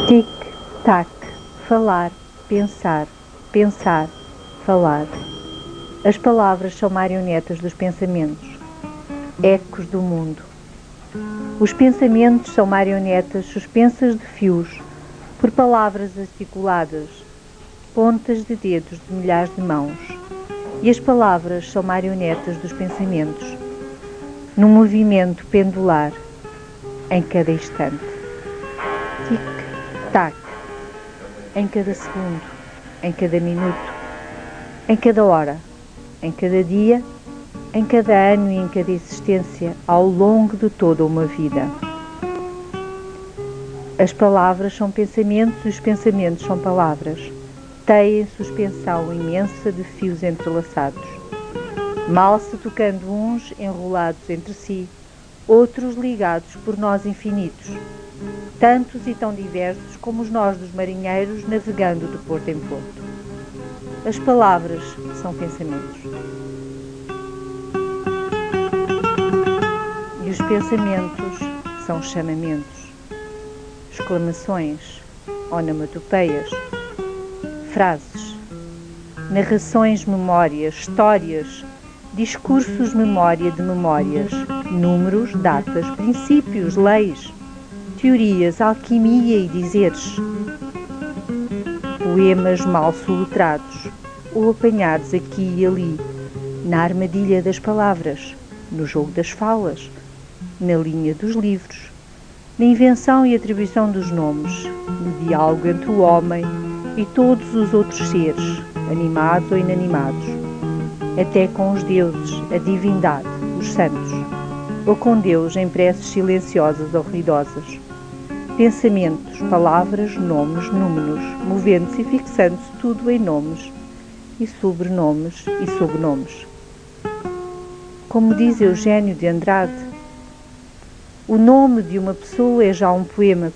Tic-tac, falar, pensar, pensar, falar. As palavras são marionetas dos pensamentos, ecos do mundo. Os pensamentos são marionetas suspensas de fios por palavras articuladas, pontas de dedos de milhares de mãos. E as palavras são marionetas dos pensamentos, num movimento pendular, em cada instante. Tic-tac, em cada segundo, em cada minuto, em cada hora, em cada dia, em cada ano e em cada existência, ao longo de toda uma vida. As palavras são pensamentos e os pensamentos são palavras, teia em suspensão imensa de fios entrelaçados, mal se tocando uns enrolados entre si, outros ligados por nós infinitos, tantos e tão diversos como os nós dos marinheiros navegando de porto em porto. As palavras são pensamentos. E os pensamentos são chamamentos, exclamações, onomatopeias, frases, narrações, memórias, histórias, discursos, memória de memórias, números, datas, princípios, leis, teorias, alquimia e dizeres, poemas mal soletrados ou apanhados aqui e ali, na armadilha das palavras, no jogo das falas, na linha dos livros, na invenção e atribuição dos nomes, no diálogo entre o homem e todos os outros seres, animados ou inanimados, até com os deuses, a divindade, os santos, ou com Deus em preces silenciosas ou ruidosas. Pensamentos, palavras, nomes, números, movendo-se e fixando-se tudo em nomes e sobrenomes e sobrenomes. Como diz Eugênio de Andrade, o nome de uma pessoa é já um poema,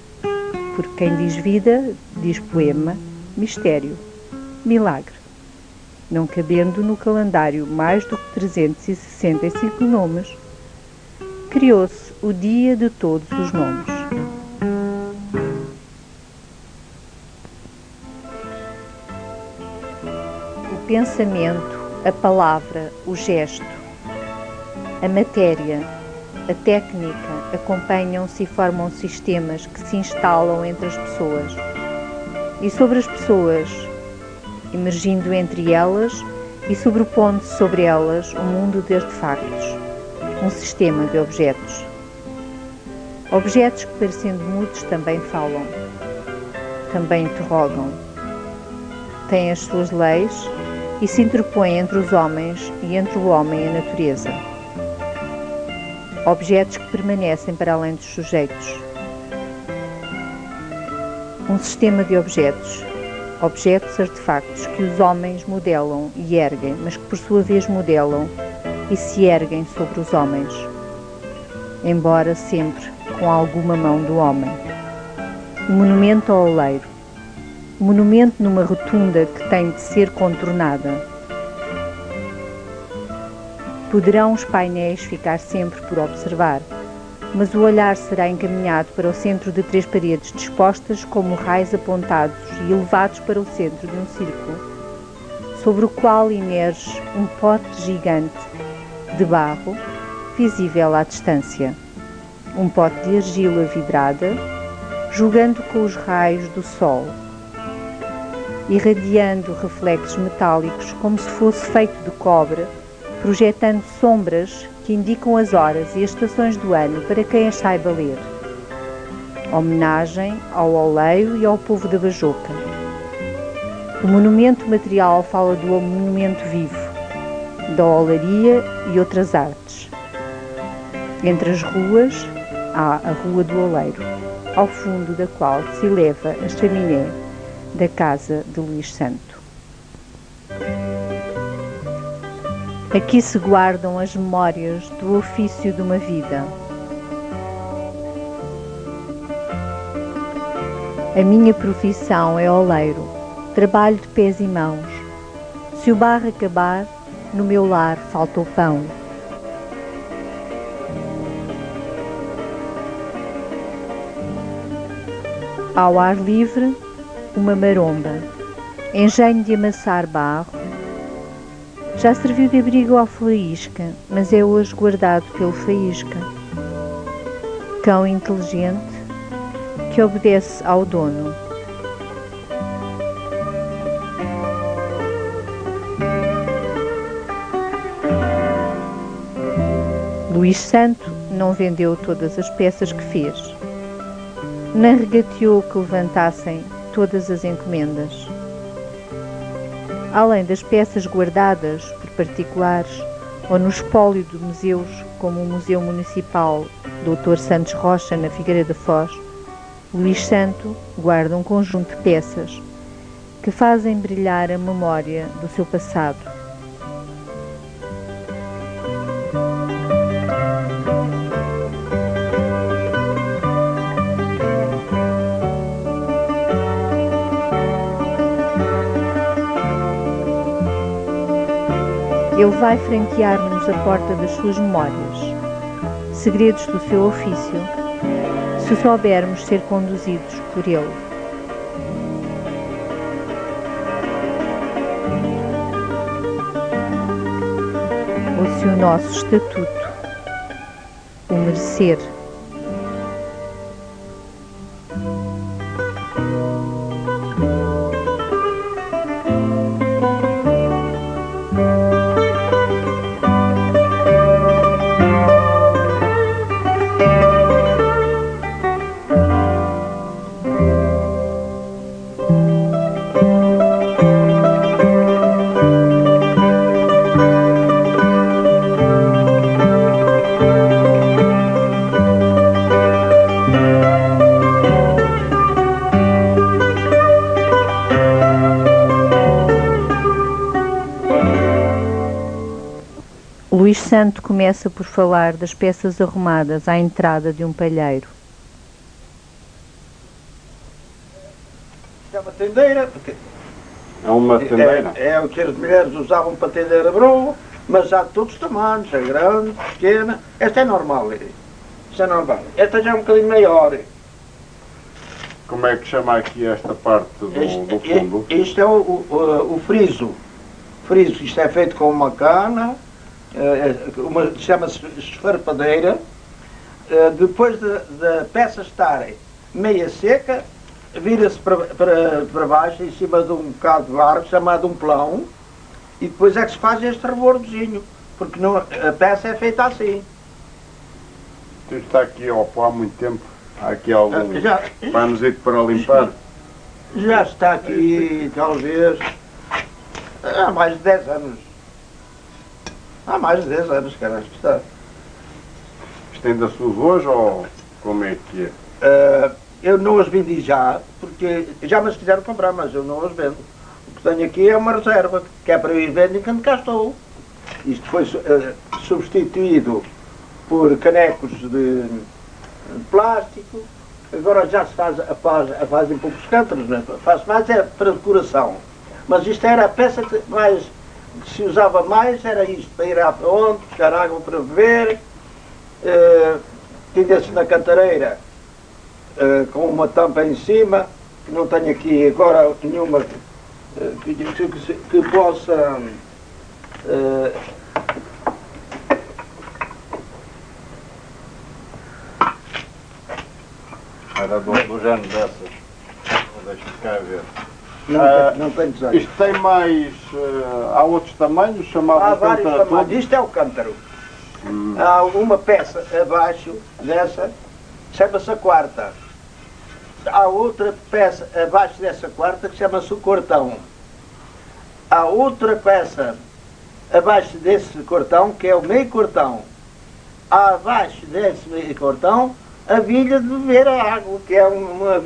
porque quem diz vida, diz poema, mistério, milagre. Não cabendo no calendário mais do que 365 nomes, criou-se o dia de todos os nomes. O pensamento, a palavra, o gesto, a matéria, a técnica acompanham-se e formam sistemas que se instalam entre as pessoas e sobre as pessoas, emergindo entre elas e sobrepondo-se sobre elas um mundo de artefactos, um sistema de objetos. Objetos que, parecendo mudos, também falam, também interrogam, têm as suas leis e se interpõem entre os homens e entre o homem e a natureza. Objetos que permanecem para além dos sujeitos. Um sistema de objetos, artefactos que os homens modelam e erguem, mas que por sua vez modelam e se erguem sobre os homens, embora sempre com alguma mão do homem. Um monumento ao oleiro, um monumento numa rotunda que tem de ser contornada. Poderão os painéis ficar sempre por observar, mas o olhar será encaminhado para o centro de 3 paredes dispostas como raios apontados e elevados para o centro de um círculo, sobre o qual emerge um pote gigante de barro, visível à distância. Um pote de argila vidrada, jogando com os raios do sol, irradiando reflexos metálicos como se fosse feito de cobre, projetando sombras que indicam as horas e as estações do ano para quem as saiba ler. Homenagem ao oleiro e ao povo da Bajoca. O monumento material fala do monumento vivo, da olaria e outras artes. Entre as ruas, há a Rua do Oleiro, ao fundo da qual se eleva a chaminé da casa de Luís Santo. Aqui se guardam as memórias do ofício de uma vida. A minha profissão é oleiro, trabalho de pés e mãos. Se o barro acabar, no meu lar falta o pão. Ao ar livre, uma maromba, engenho de amassar barro. Já serviu de abrigo ao faísca, mas é hoje guardado pelo faísca. Cão inteligente que obedece ao dono. Luís Santo não vendeu todas as peças que fez, nem regateou que levantassem todas as encomendas. Além das peças guardadas por particulares ou no espólio de museus, como o Museu Municipal Dr. Santos Rocha, na Figueira da Foz, Luís Santo guarda um conjunto de peças que fazem brilhar a memória do seu passado. Ele vai franquear-nos a porta das suas memórias, segredos do seu ofício, se soubermos ser conduzidos por ele. Ou se o nosso estatuto o merecer. Luís Santo começa por falar das peças arrumadas à entrada de um palheiro. É uma tendeira. É uma tendeira? É o que as mulheres usavam para tender a broa, mas há de todos os tamanhos, é grande, pequena. Esta é normal, isto é normal. Esta já é um bocadinho maior. Como é que chama aqui esta parte do fundo? Isto é o friso. Friso, isto é feito com uma cana, chama-se esfarpadeira. Depois da peça estar meia seca, vira-se para baixo, em cima de um bocado de barro, chamado um plão, e depois é que se faz este rebordozinho, porque não, a peça é feita assim. Isto está aqui ao pó há muito tempo. Há aqui algum panosito para limpar? Já está aqui, talvez, há mais de 10 anos. Há mais de 10 anos, caralho, está. Isto ainda se usa hoje ou como é que é? Eu não os vendi já, porque já me quiseram comprar, mas eu não os vendo. O que tenho aqui é uma reserva, que é para ir vendo quando cá estou. Isto foi substituído por canecos de plástico. Agora já se fazem poucos cântaros, né? Faz mais é para decoração. Mas isto era a peça que se usava mais, era isto, para ir à onde, buscar água para beber. Tinha-se na cantareira com uma tampa em cima, que não tenho aqui agora nenhuma que possa era do género dessas. Deixa-me cá ver. Não tenho desenho. Isto tem mais. Há outros tamanhos, chamados há vários cântaro tamanhos. todo? Isto é o cântaro. Há uma peça abaixo dessa, chama-se a quarta. Há outra peça abaixo dessa quarta que chama-se o cortão. Há outra peça abaixo desse cortão que é o meio cortão. Há abaixo desse meio cortão a bilha de beber a água, que é uma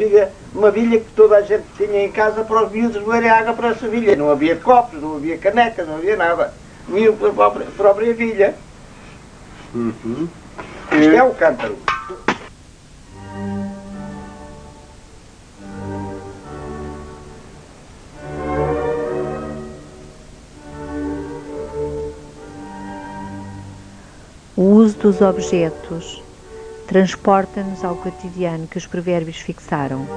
bilha que toda a gente tinha em casa para os miúdos beberem água para essa bilha. Não havia copos, não havia canecas, não havia nada. Havia a própria bilha. Uhum. Isto é o cântaro. O uso dos objetos transporta-nos ao cotidiano que os provérbios fixaram.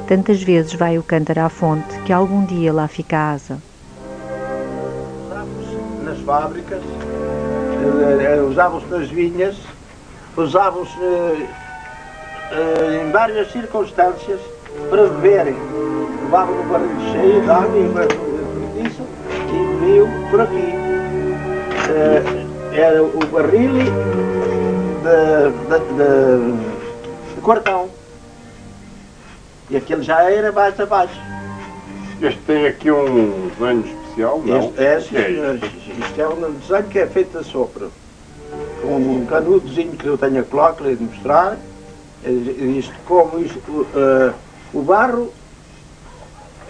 Tantas vezes vai o cântaro à fonte que algum dia lá fica a asa. Usavam-se nas fábricas, usavam-se nas vinhas, usavam-se em várias circunstâncias para beberem. Levavam um barril cheio de água e bebiam por aqui. Era o barril de quartão. E aquele já era mais abaixo. Este tem aqui um desenho especial, não? Isto é um desenho que é feito a sopro. Com um canudozinho que eu tenho a colocar e de mostrar. Isto, como isto, o barro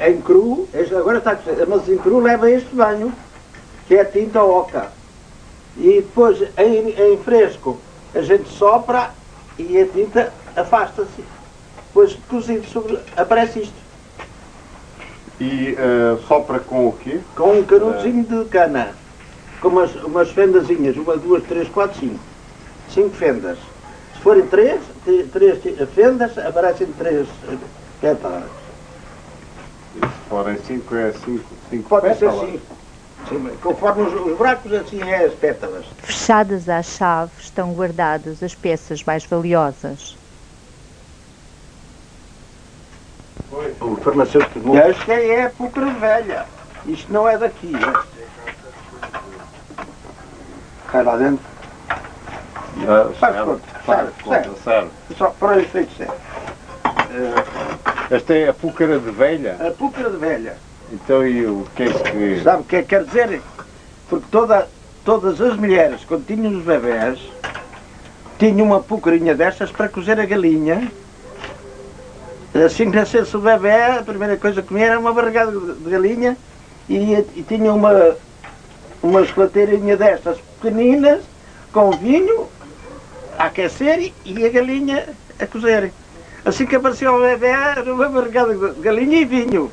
em cru, agora está a dizer, mas em cru leva este banho, que é tinta oca. E depois em fresco a gente sopra e a tinta afasta-se. Depois de cozido aparece isto. E sopra com o quê? Com um canudozinho de cana. Com umas fendazinhas, 1, 2, 3, 4, 5. 5 fendas. Se forem 3 fendas, aparecem 3 pétalas. E se forem 5 é 5 Pode ser pétalas? 5. Conforme os buracos, assim é as pétalas. Fechadas à chave estão guardadas as peças mais valiosas. O farmacêutico. Esta é a púcara velha. Isto não é daqui. Cai lá dentro. Faz conta. Sério. Só para o efeito sério. Esta é a púcara de velha? A púcara de velha. Então e o que é que... Sabe o que é que quer dizer? Porque todas as mulheres, quando tinham os bebés, tinham uma pucarinha destas para cozer a galinha. Assim que nascesse o bebê, a primeira coisa que comia era uma barrigada de galinha e tinha uma esclateirinha destas pequeninas, com vinho a aquecer e a galinha a cozer. Assim que apareceu o bebê, era uma barrigada de galinha e vinho.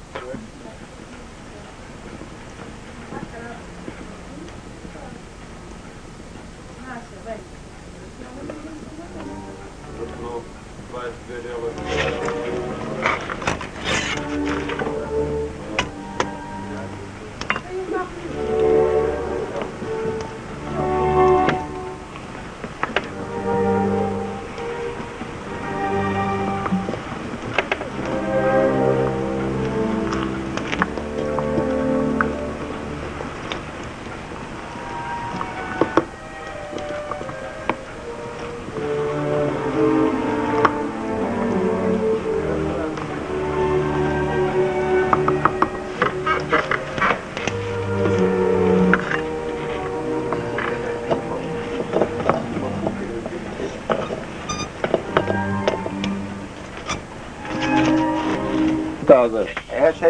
Essa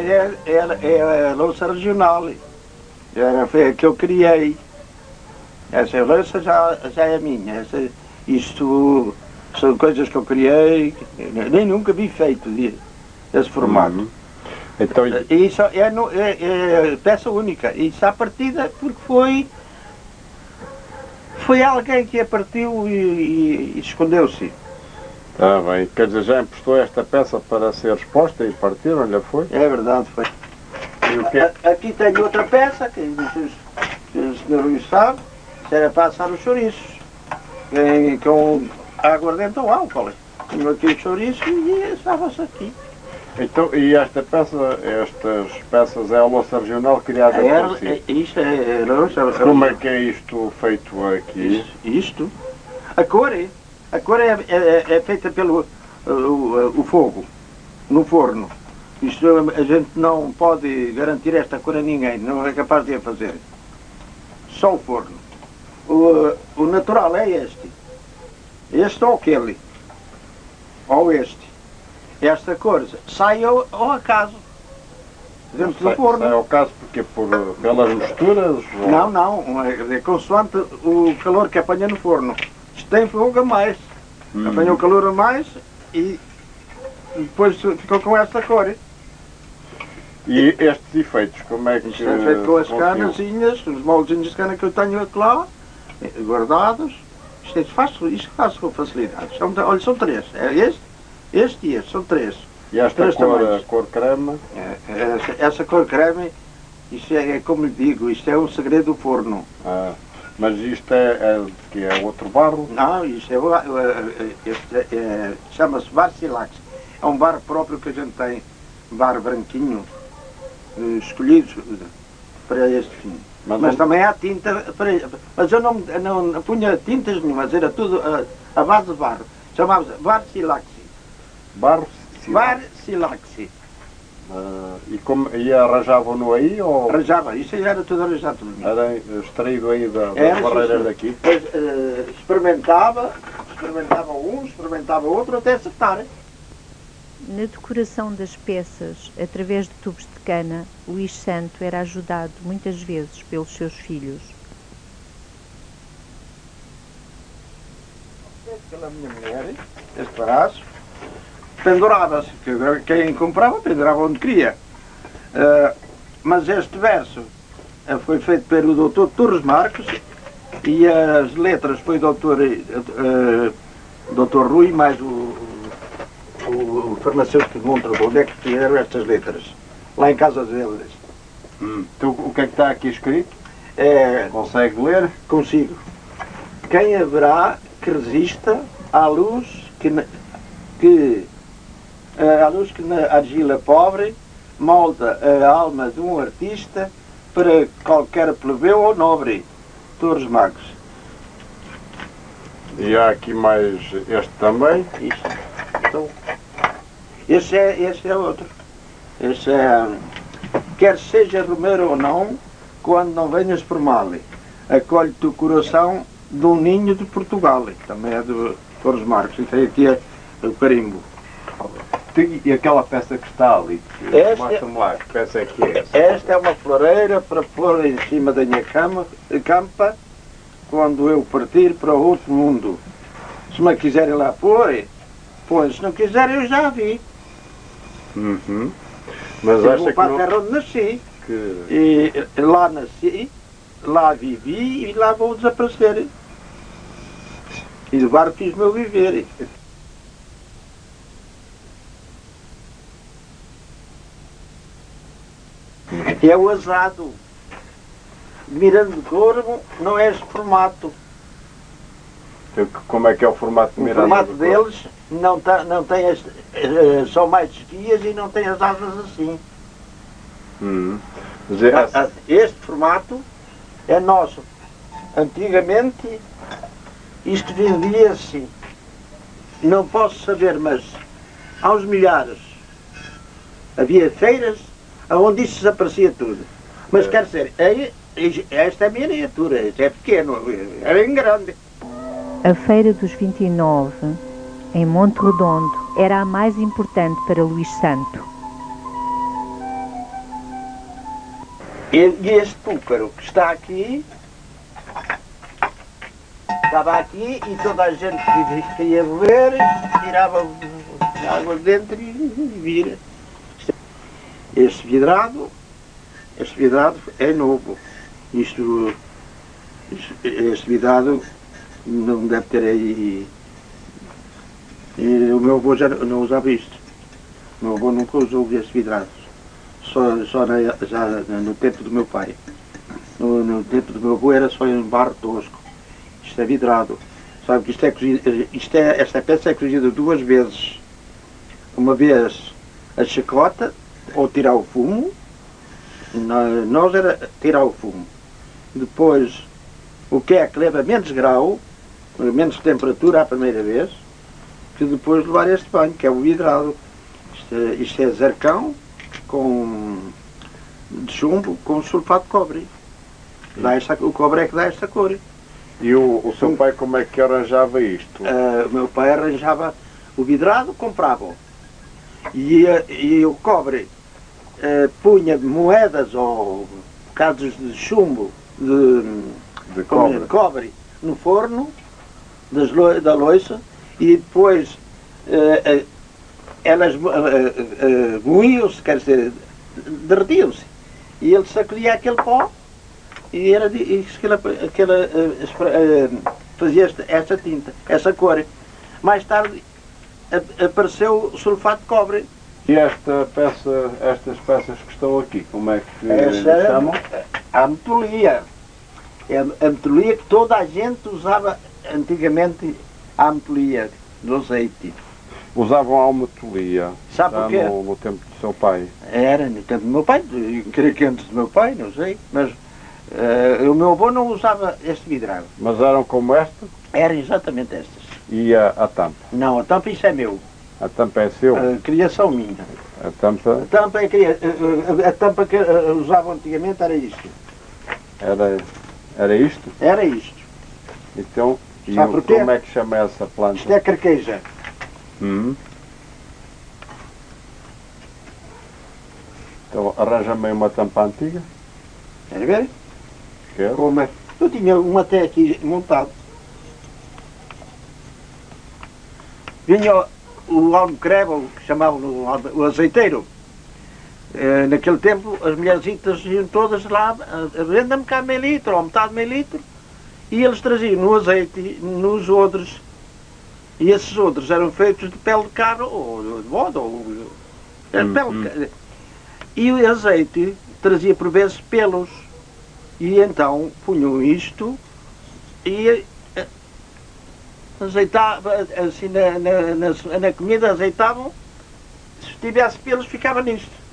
é a louça regional. Foi a que eu criei. Essa louça já é minha. Isto são coisas que eu criei, nem nunca vi feito desse formato. Uhum. Então, Isso é peça única. Isso à partida porque foi alguém que a partiu e escondeu-se. está bem. Quer dizer, já emprestou esta peça para ser exposta e partiram-lhe, foi? É verdade, foi. E o quê? Aqui tenho outra peça, que o senhor Luís sabe, que era para assar os chouriços, com aguardente ou álcool. Tenho aqui o chouriço e assava-se aqui. Então, e estas peças é a louça regional criada por si? Isto é louça. Como é que é isto feito aqui? Isto? A cor é feita pelo o fogo, no forno. Isto a gente não pode garantir esta cor a ninguém, não é capaz de a fazer. Só o forno. O natural é este. Este ou aquele. ou este. Esta cor sai ao acaso, dentro do forno. Sai ao acaso porque pelas misturas? Não, não, é consoante o calor que apanha no forno. Isto tem fogo a mais, apanha o calor a mais e depois ficou com esta cor. E estes efeitos, como é que... Isto é feito com as canazinhas, os moldezinhos de cana que eu tenho aqui lá, guardados. Isto faz com facilidade. Olha, são três. É este e este, são três. E esta cor creme? Essa cor creme, isto é como lhe digo, isto é um segredo do forno. Mas isto que é outro barro? Não, isto chama-se bar silax. É um bar próprio que a gente tem, bar branquinho, escolhido para este fim. Mas também há tinta, mas eu não punha tintas nenhumas, era tudo a base de barro. Chamava-se bar silax. Barro silax? Bar silax. E arranjavam-no aí? Ou... Arranjava, isso era tudo arranjado. Era extraído aí das barreiras daqui? Depois experimentava um, experimentava outro, até acertar. Na decoração das peças, através de tubos de cana, Luís Santo era ajudado muitas vezes pelos seus filhos. Pela minha mulher, este braço, pendurava-se, quem comprava pendurava onde queria. Mas este verso foi feito pelo Dr. Torres Marcos e as letras foi o Dr. Rui mais o farmacêutico de Montreux. Onde é que fizeram estas letras? Lá em casa deles. O que é que está aqui escrito? Consegue ler? Consigo. Quem haverá que resista à luz que na argila pobre molda a alma de um artista para qualquer plebeu ou nobre. Torres Magos. E há aqui mais este também? Isto. Então, este é outro. Este é, quer seja Romero ou não, quando não venhas por mal, acolhe-te o coração de um ninho de Portugal. Também é do Torres Marcos. Isso aqui é o carimbo. E aquela peça que está ali? Mostra-me lá, que peça é que é essa? Esta é uma floreira para pôr em cima da minha campa quando eu partir para outro mundo. Se me quiserem lá pôr, põe. Se não quiserem, eu já vi. Mas eu acha vou que para não... a terra onde nasci. Que... E lá nasci, lá vivi e lá vou desaparecer. E levar fiz o meu viver. É o azado. Mirando de Corvo não é este formato. Como é que é o formato de Miranda? O formato deles não tem são mais esquias e não tem as asas assim. Este formato é nosso. Antigamente isto vendia-se, não posso saber, mas há uns milhares. Havia feiras onde isto desaparecia tudo. Mas quer dizer, esta é a miniatura, este é pequeno, era em grande. A Feira dos 29, em Monte Redondo, era a mais importante para Luís Santo. E este púcaro que está aqui, estava aqui e toda a gente que ia beber, tirava água dentro e vira. Este vidrado é novo. Este vidrado não deve ter aí. O meu avô já não usava isto. O meu avô nunca usou este vidrado. Só já no tempo do meu pai. No tempo do meu avô era só em barro tosco. Isto é vidrado. Sabe que isto é cozido, esta peça é cozida duas vezes. Uma vez a chacota, ou tirar o fumo. Nós era tirar o fumo. Depois, o que é que leva menos grau, menos temperatura à primeira vez, que depois levar este banho, que é o vidrado. Isto é zircão de chumbo com sulfato de cobre. O cobre é que dá esta cor. E o seu pai como é que arranjava isto? O meu pai arranjava O vidrado comprava-o. E o cobre punha moedas ou bocados de chumbo de cobre no forno da louça e depois elas moíam-se, quer dizer, derretiam-se. E ele sacudia aquele pó e fazia esta tinta, essa cor. Mais tarde apareceu o sulfato de cobre. E estas peças que estão aqui, como é que Essa chamam? A metolia. É a metolia que toda a gente usava antigamente, a metolia do azeite. Usavam a almetolia. Sabe porquê? No tempo do seu pai. Era no tempo do meu pai, creio que antes do meu pai, não sei, mas o meu avô não usava este vidrado. Mas eram como esta? Eram exatamente estas. E a tampa? Não, a tampa isso é meu. A tampa é seu? A criação minha. A tampa? A tampa, a tampa que usavam antigamente era isto. Era isto? Era isto. Então, Sabe porquê? como é que chama essa planta? Isto é carqueja. Então, arranja-me uma tampa antiga. Quer ver? Quero. Como é? Eu tinha uma até aqui montado. Vinha o almocreve, que chamavam o azeiteiro. Naquele tempo as mulherzitas iam todas lá, venda-me cá meio litro, ou metade de meio litro, e eles traziam no azeite, nos odres, e esses odres eram feitos de pele de cabra, ou de bode, ou pele de cabra. E o azeite trazia por vezes pelos, e então punham isto, e azeitava, assim na comida azeitavam, se tivesse pelos ficava nisto.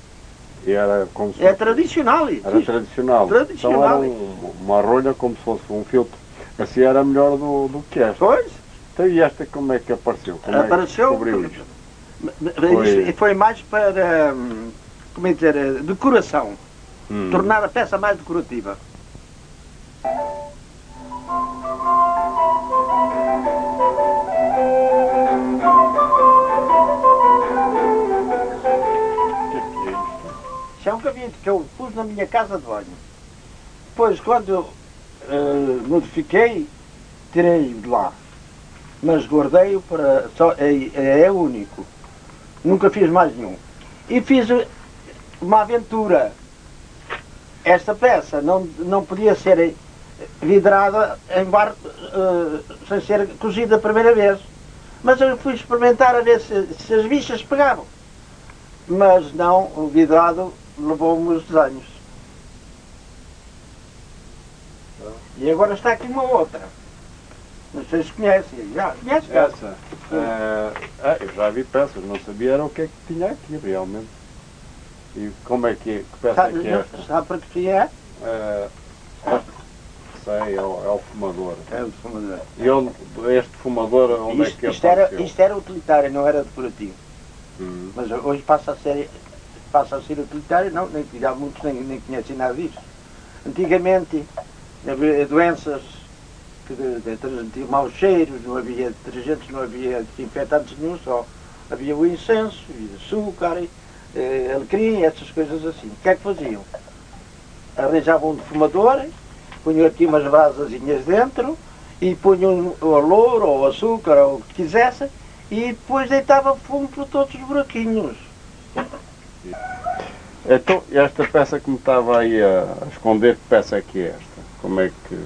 E era como se É tradicional isso. Era tradicional. Tradicional. Então era uma rolha como se fosse um filtro. Assim era melhor do que esta. Pois. Então e esta como é que apareceu? Como Apareceu. É que isto? Foi mais para, como é dizer, decoração. Tornar a peça mais decorativa. Isso é um cabide que eu pus na minha casa de banho. Depois, quando modifiquei, tirei-o de lá. Mas guardei-o para... é único. Nunca fiz mais nenhum. E fiz uma aventura. Esta peça não podia ser vidrada em barro sem ser cozida a primeira vez. Mas eu fui experimentar a ver se as bichas pegavam. Mas não, o vidrado levou-me os desenhos. E agora está aqui uma outra. Não sei se conhecem. Já conhece? Essa? Eu já vi peças, não sabia era o que é que tinha aqui realmente. E como é que peça é que é esta? Sabe para que é? Sei, é o fumador. É o fumador. E este fumador, onde é que apareceu? Isto era utilitário, não era decorativo. Mas hoje passa a ser utilitário, não, há muitos nem conhecem nada disso. Antigamente havia doenças que maus cheiros, não havia detergentes, não havia desinfetantes nenhum, só havia o incenso, e açúcar, alecrim, essas coisas assim. O que é que faziam? Arranjavam um defumador, punham aqui umas brasazinhas dentro e punham o louro ou o açúcar ou o que quisessem e depois deitavam fumo por todos os buraquinhos. Então, esta peça que me estava aí a esconder, que peça é que é esta? Como é que...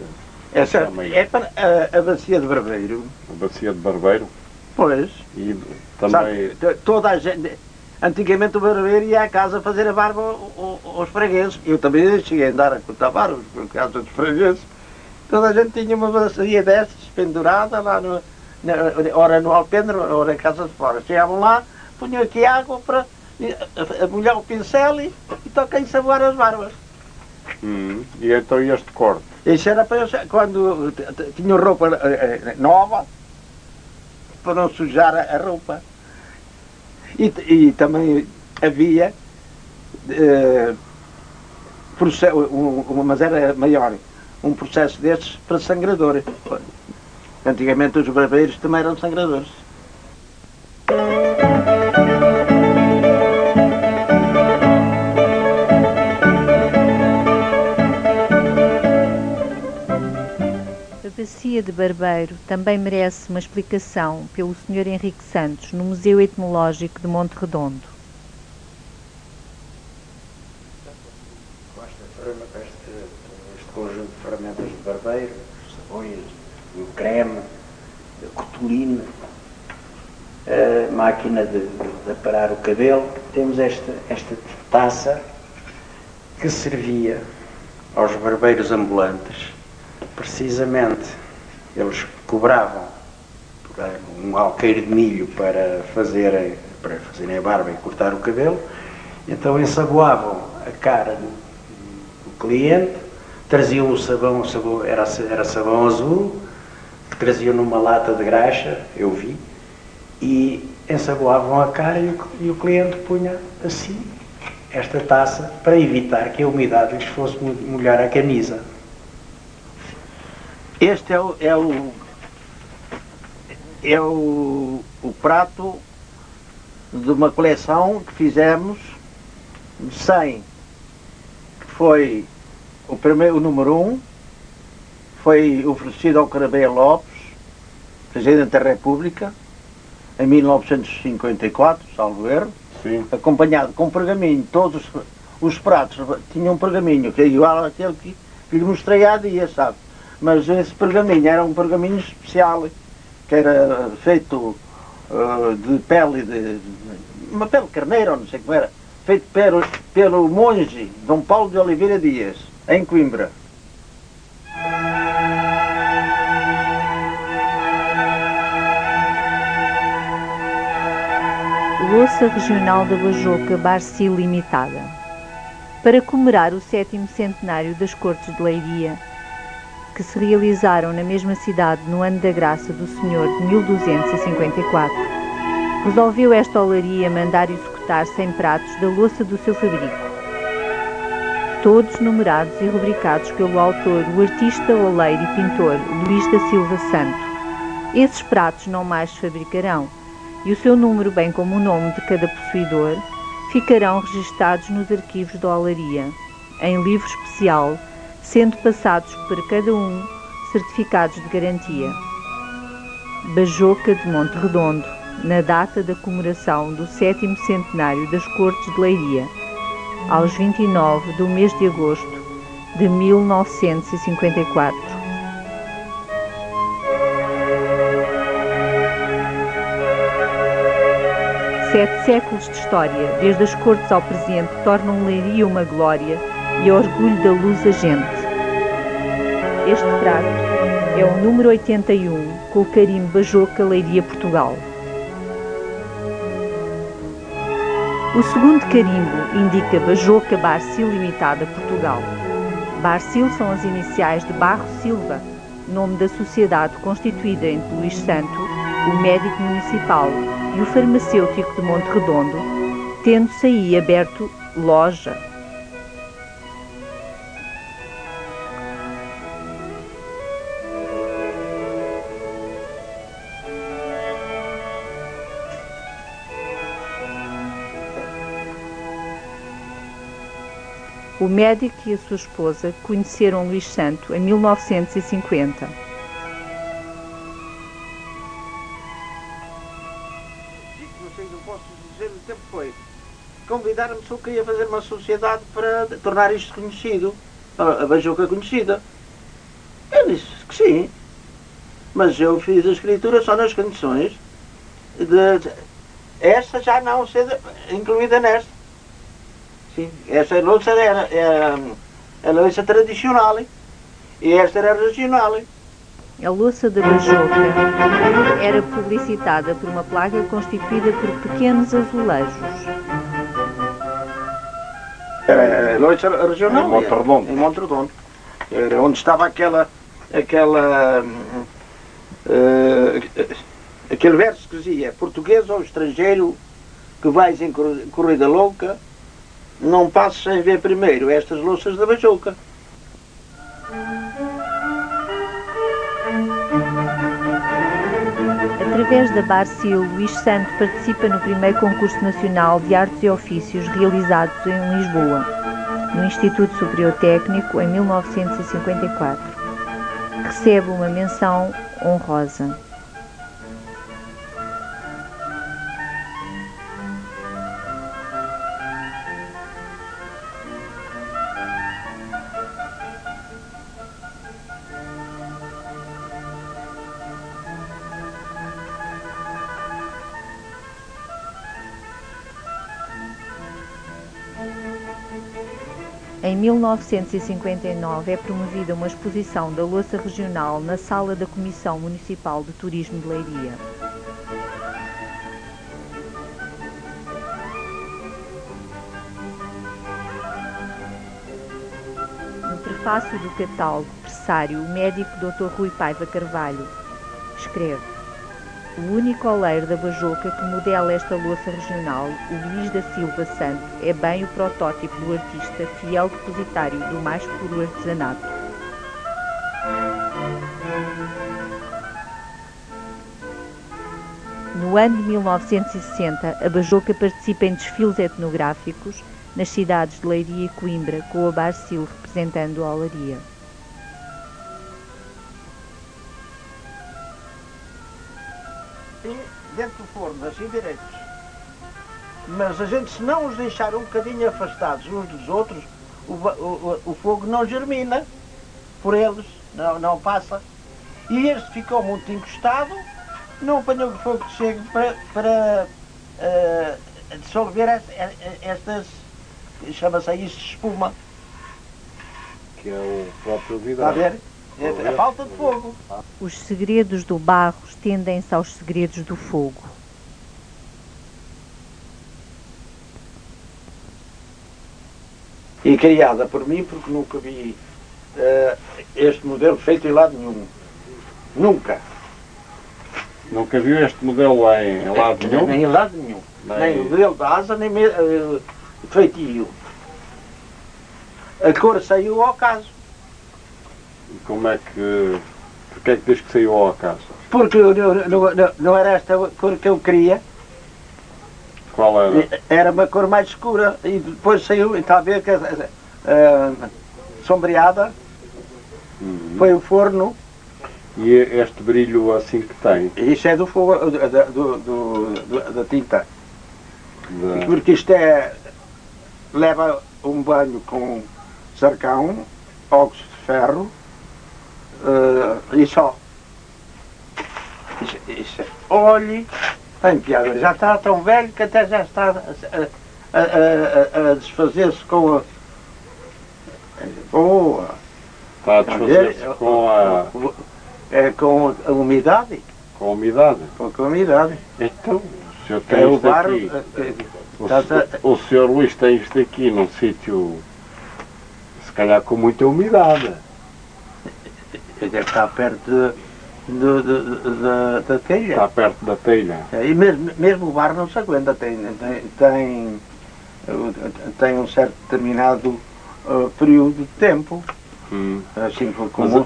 Essa é para a bacia de barbeiro. A bacia de barbeiro? Pois. E também... Sabe, toda a gente... Antigamente o barbeiro ia à casa fazer a barba aos fregueses. Eu também cheguei a andar a cortar barbas por casa dos fregueses. Toda a gente tinha uma bacia dessas, pendurada lá ora no alpendre, ora em casa de fora. Chegavam lá, punham aqui água para molhar o pincel e tocar ensaboar as barbas. E então este corte? Isso era para quando tinham roupa nova, para não sujar a roupa. E também havia, mas era maior, um processo destes para sangrador. Antigamente os barbeiros também eram sangradores. anatomia de barbeiro também merece uma explicação pelo Sr. Henrique Santos no Museu Etnológico de Monte Redondo. Este conjunto de ferramentas de barbeiro, sabões, o creme, a cotuline, a máquina de aparar o cabelo. Temos esta taça que servia aos barbeiros ambulantes. Precisamente, eles cobravam por um alqueire de milho para fazerem a barba e cortar o cabelo, então ensaboavam a cara do cliente, traziam o sabão, era sabão azul, que traziam numa lata de graxa, eu vi, e ensaboavam a cara e o cliente punha assim esta taça para evitar que a umidade lhes fosse molhar a camisa. Este é o prato de uma coleção que fizemos de 100, que foi o número 1, foi oferecido ao Carabé Lopes, Presidente da República, em 1954, salvo erro. Sim. Acompanhado com pergaminho. Todos os pratos tinham um pergaminho, que é igual àquele que lhe mostrei há dia, sabe? Mas esse pergaminho era um pergaminho especial, que era feito de pele uma pele carneira, ou não sei como era, feito pelo monge Dom Paulo de Oliveira Dias, em Coimbra. Louça Regional da Bajoca Barcil Limitada. Para comemorar o 7º centenário das Cortes de Leiria, que se realizaram na mesma cidade no ano da graça do Senhor de 1254, resolveu esta olaria mandar executar 100 pratos da louça do seu fabrico, todos numerados e rubricados pelo autor, o artista, oleiro e pintor Luís da Silva Santo. Esses pratos não mais se fabricarão, e o seu número, bem como o nome de cada possuidor, ficarão registados nos arquivos da olaria, em livro especial, sendo passados para cada um certificados de garantia. Bajoca de Monte Redondo, na data da comemoração do 7º centenário das Cortes de Leiria, aos 29 do mês de agosto de 1954. 7 séculos de história, desde as cortes ao presente, tornam Leiria uma glória e orgulho da lusagente. Este prato é o número 81, com o carimbo Bajoca Leiria Portugal. O segundo carimbo indica Bajoca Barcil Limitada Portugal. Barcil são as iniciais de Barro Silva, nome da sociedade constituída entre Luís Santo, o médico municipal, e o farmacêutico de Monte Redondo, tendo-se aí aberto loja. O médico e a sua esposa conheceram Luís Santo em 1950. Convidaram-me só que ia fazer uma sociedade para tornar isto conhecido, a Bajoca conhecida. Eu disse que sim, mas eu fiz a escritura só nas condições de esta já não ser incluída nesta. Sim, esta louça era a louça tradicional e esta era regional. A louça da Bajoca era publicitada por uma placa constituída por pequenos azulejos. Era a louça regional. Em Monte Redondo. Em Monte Redondo. Era onde estava aquele verso que dizia: português ou estrangeiro que vais em corrida louca, não passes sem ver primeiro estas louças da Bajoca. Através da Barcil, Luís Santo participa no primeiro concurso nacional de artes e ofícios realizados em Lisboa, no Instituto Superior Técnico, em 1954. recebe uma menção honrosa. Em 1959 é promovida uma exposição da louça regional na sala da Comissão Municipal de Turismo de Leiria. No prefácio do catálogo pressário, o médico Dr. Rui Paiva Carvalho escreve: o único oleiro da Bajoca que modela esta louça regional, o Luís da Silva Santo, é bem o protótipo do artista, fiel depositário do mais puro artesanato. No ano de 1960, a Bajoca participa em desfiles etnográficos nas cidades de Leiria e Coimbra, com a Barcil representando a olaria. Dentro do forno, assim direitos. Mas a gente, se não os deixar um bocadinho afastados uns dos outros, o fogo não germina por eles, não passa. E este ficou muito encostado, não apanhou o fogo que chega para dissolver estas, chama-se isto de espuma. Que é o próprio vidro. Está a ver? É a falta de fogo. Os segredos do barro estendem-se aos segredos do fogo. E criada por mim, porque nunca vi este modelo feito em lado nenhum. Nunca. Nunca viu este modelo em lado nenhum? Nem em lado nenhum. Nem o modelo da asa, nem feitio. A cor saiu ao caso. E como é que... Porquê é que diz que saiu ao acaso? Porque não era esta cor que eu queria. Qual era? Era uma cor mais escura. E depois saiu, está a ver que sombreada. Foi o forno. E este brilho assim que tem? Isso é do fogo, da tinta. Porque isto leva um banho com sarcão, óxido de ferro e só. Isso, olhe, tem piada, já está tão velho que até já está a desfazer-se com a... Está a desfazer-se com a... com a umidade. Com a umidade? Com a umidade. Então, o senhor tem isto aqui. O senhor Luís tem isto aqui num sítio, se calhar com muita umidade. Deve estar perto da telha. Está perto da telha. E mesmo o barro não se aguenta, tem um certo determinado período de tempo. Assim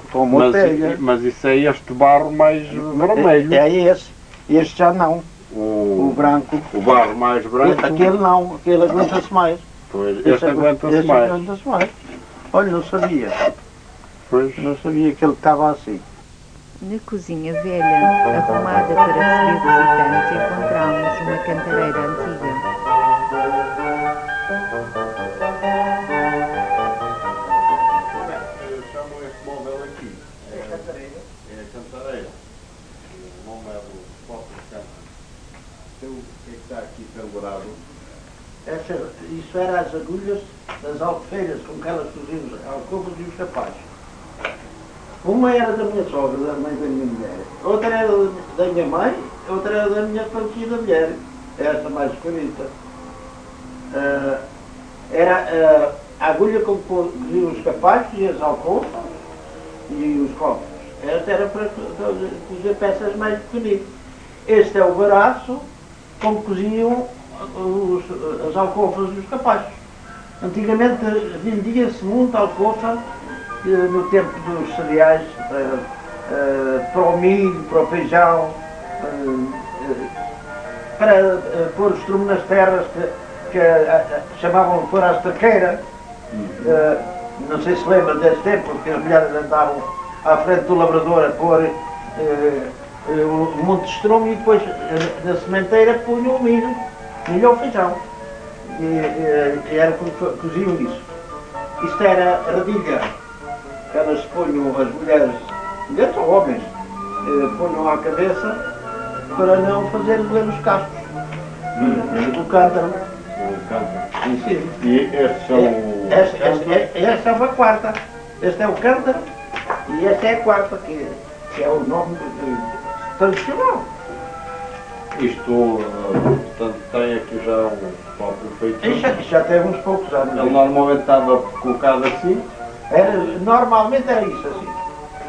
como a telha. Mas isso é este barro mais vermelho. É esse. Este já não. O branco. O barro mais branco. Aquele não, aquele aguenta-se mais. Pois, este aguenta-se mais. Aguenta-se mais. Olha, não sabia. Pois. Não sabia que ele estava assim. Na cozinha velha, arrumada para receber visitantes, encontramos uma cantareira antiga. Chamam este móvel aqui. É a cantareira. É a cantareira. O nome é do próprio câmara. Então, o que é que está aqui pendurado? Isso era as agulhas das albufeiras com que elas coziam as alcovas e os capazes. Uma era da minha sogra, da mãe da minha mulher. Outra era da minha mãe, outra era da minha falecida mulher. Esta mais bonita. Era a agulha com que coziam os capazes e as alcovas e os copos. Esta era para cozer peças mais pequeninas. Este é o baraço com que coziam as alcofas e os capazes. Antigamente vendia-se muito alcofa no tempo dos cereais, para o milho, para o feijão, para pôr o estrume nas terras que chamavam de pôr à estaqueira. Não sei se lembra desse tempo, porque as mulheres andavam à frente do lavrador a pôr um monte de estrume e depois na sementeira punham o milho ou feijão. E era como coziam isso. Isto era a radilha, que elas punham, as mulheres ou homens, punham à cabeça para não fazer doer os cascos. O cântaro. O cântaro. Sim. E estes são Esta é uma quarta. Este é o cântaro e esta é a quarta, que é o nome tradicional. Isto, portanto, tem aqui já um próprio feitio. Isto já teve uns poucos anos. Ele normalmente estava colocado assim Normalmente era isso assim.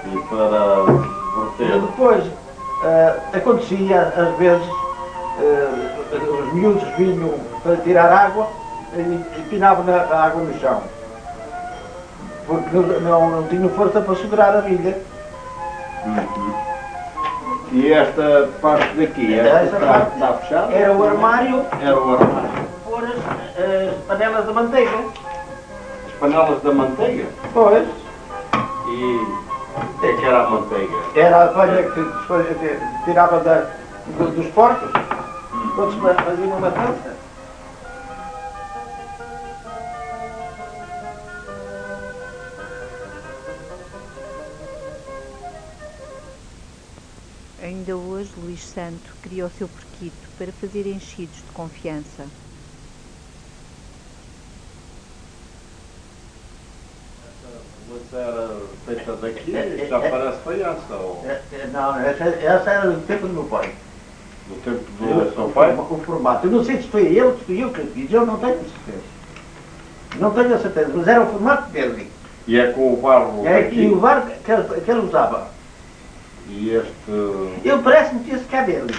e para E verter. depois acontecia, às vezes, os miúdos vinham para tirar água e pinavam a água no chão. Porque não tinham força para segurar a bilha. E esta parte daqui, esta parte está fechada? Era o armário, Era o armário. pôr as panelas de manteiga. As panelas da manteiga? Pois, E o que é que era a manteiga? era a palha que tirava dos porcos, quando se fazia uma matança. Ainda hoje, Luís Santo cria o seu porquito para fazer enchidos de confiança. Mas era feita daqui, já parece faiança, ou Não, essa era do tempo do meu pai. do tempo do seu pai? O formato. Eu não sei se foi ele, se fui eu que fiz, eu não tenho certeza. Não tenho a certeza, mas era o formato dele. E é com o barro É daqui? aqui o barco que ele usava. E este... Ele parece-me que esse cá dele.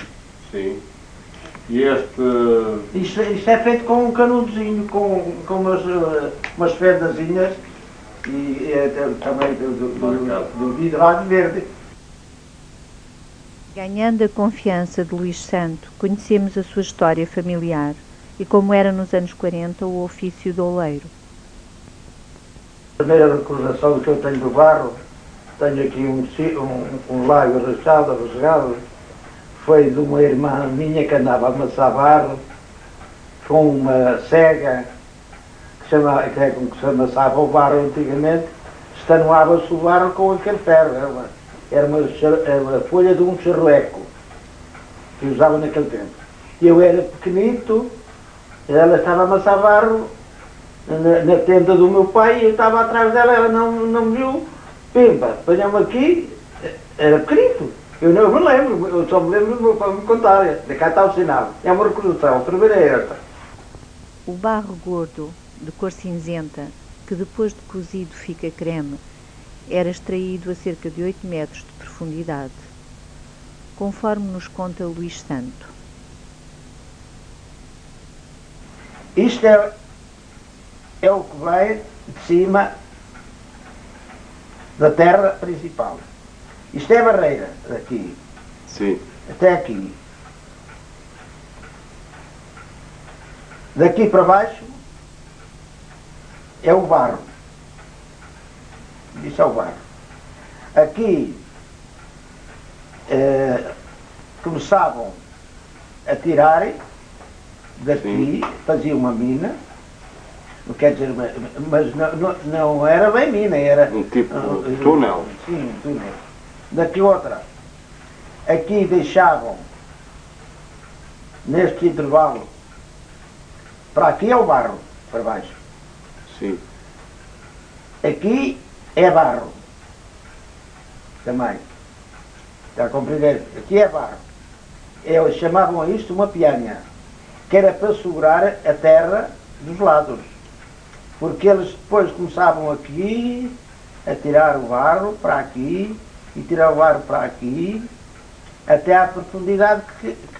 Sim. E este... Isto é feito com um canudozinho, com umas fendazinhas e também do vidrado verde. Ganhando a confiança de Luís Santo, conhecemos a sua história familiar e como era nos anos 40 o ofício do oleiro. A primeira recordação que eu tenho do barro, tenho aqui um lago rasgado, foi de uma irmã minha que andava a amassar barro com uma cega que é como que se amassava o barro antigamente, estanuava-se o barro com aquele ferro, era uma folha de um charleco que usava naquele tempo. Eu era pequenito, ela estava a amassar barro na tenda do meu pai e eu estava atrás dela, ela não me viu, pimba, apanhou-me aqui, era pequenito. Eu não me lembro, eu só me lembro do meu pai me contar, de cá está o sinal. É uma recordação, a primeira é esta. O barro gordo, de cor cinzenta, que depois de cozido fica creme, era extraído a cerca de 8 metros de profundidade, conforme nos conta Luís Santo. Isto é o que vai de cima da terra principal. Isto é a barreira, daqui, Sim. até aqui. Daqui para baixo é o barro. Isso é o barro. Aqui começavam a tirar daqui, faziam uma mina, não quer dizer, mas não era bem mina, era Um tipo de túnel. Sim, um túnel. Daqui outra. Aqui deixavam, neste intervalo, para aqui é o barro, para baixo. Sim. Aqui é barro. Também. Está a compreender? Aqui é barro. Eles chamavam a isto uma pianha, que era para segurar a terra dos lados. Porque eles depois começavam aqui a tirar o barro para aqui e tirar o barro para aqui, até à profundidade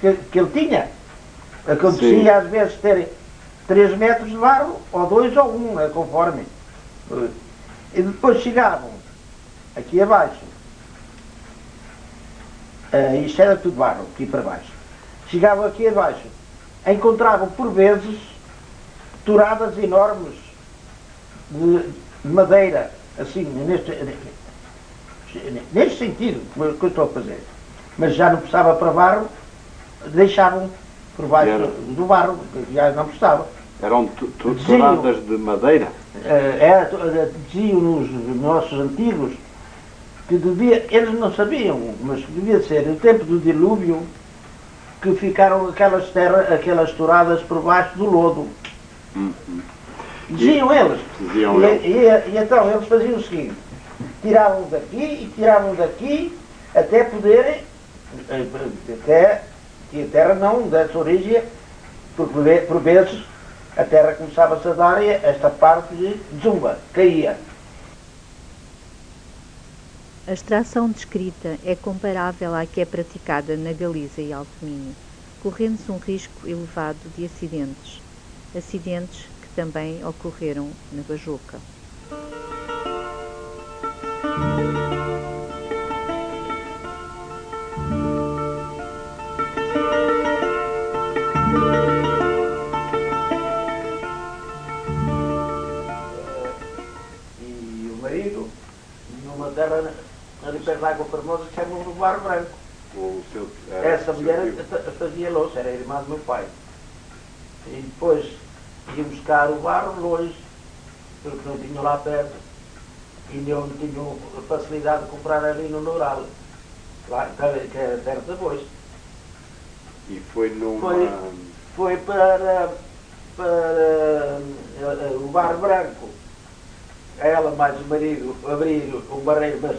que ele tinha. Acontecia Sim. às vezes ter 3 metros de barro, ou 2 ou 1, conforme. E depois chegavam aqui abaixo. Isto era tudo barro, aqui para baixo. Chegavam aqui abaixo, encontravam por vezes touradas enormes de madeira, assim, neste sentido que eu estou a fazer. Mas já não precisava para barro, deixavam por baixo do barro, já não precisava. Eram touradas de madeira? Diziam nos nossos antigos que eles não sabiam, mas devia ser o tempo do dilúvio que ficaram aquelas touradas por baixo do lodo. Diziam eles. E então eles faziam o seguinte, tiravam daqui e tiravam daqui até poderem, até que a terra não desse origem, porque por vezes a terra começava-se a dar e esta parte de zumba, caía. A extração descrita é comparável à que é praticada na Galiza e Alto Minho, correndo-se um risco elevado de acidentes que também ocorreram na Bajoca. E o marido, numa terra ali perto da Água Formosa, que chamam do Barro Branco. Essa mulher fazia louça, era a irmã do meu pai. E depois iam buscar o barro longe, porque não tinham lá perto. E não tinham facilidade de comprar ali no Noural, lá, que é perto da Bois. E foi numa... Foi para o Barro Branco. Ela mais o marido abriram um barreiro, mas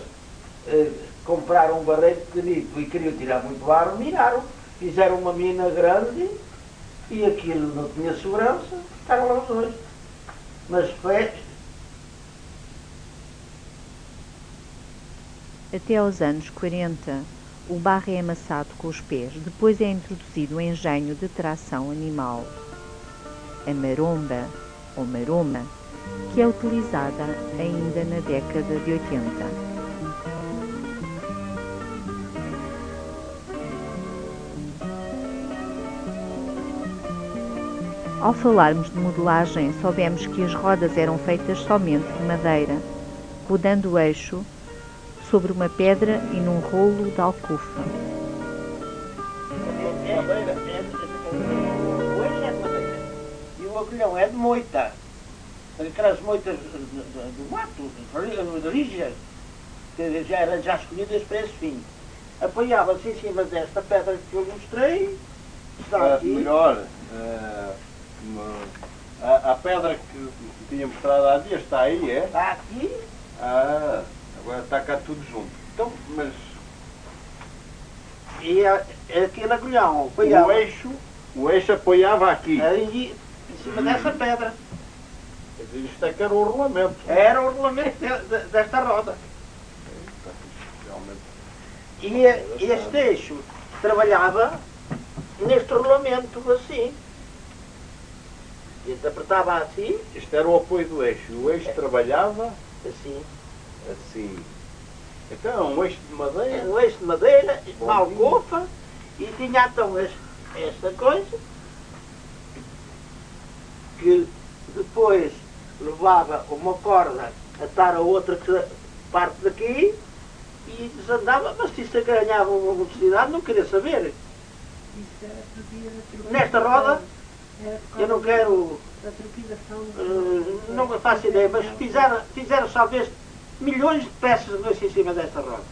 compraram um barreiro pequenito e queriam tirar muito barro, miraram, fizeram uma mina grande e aquilo não tinha segurança, ficaram lá os dois. Mas foi... Até aos anos 40, o barro é amassado com os pés, depois é introduzido o engenho de tração animal, a maromba ou maroma, que é utilizada ainda na década de 80. Ao falarmos de modelagem, soubemos que as rodas eram feitas somente de madeira, rodando o eixo sobre uma pedra e num rolo de alcofa. O eixo é de madeira e o agulhão é de moita, aquelas moitas do mato, rígidas, que já eram escolhidas para esse fim. Apoiava-se em cima desta pedra que eu mostrei, está aqui. Melhor, a pedra que tinha mostrado há dias está aí, é? Está aqui. Agora está cá tudo junto. Então, mas... E aquele agulhão apoiava. O eixo apoiava aqui. Aí, em cima dessa pedra. Isto é que era o rolamento. Era o rolamento desta roda. Realmente. E este eixo trabalhava neste rolamento assim. E apertava assim. Isto era o apoio do eixo. O eixo trabalhava assim. Assim. Então, um eixo de madeira. Um eixo de madeira, uma alcofa, e tinha então esta coisa, que depois levava uma corda a atar a outra parte daqui e desandava, mas se isso ganhava uma velocidade não queria saber. Nesta roda, eu não quero, não faço ideia, mas fizeram talvez milhões de peças de osso em cima desta roda.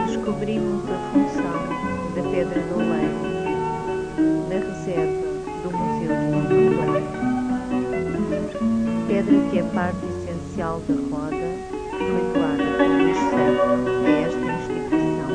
Descobrimos a função da pedra do oleiro na reserva do Museu de Monte. Pedra que é parte essencial da roda, foi doada por Luís Santos a esta instituição.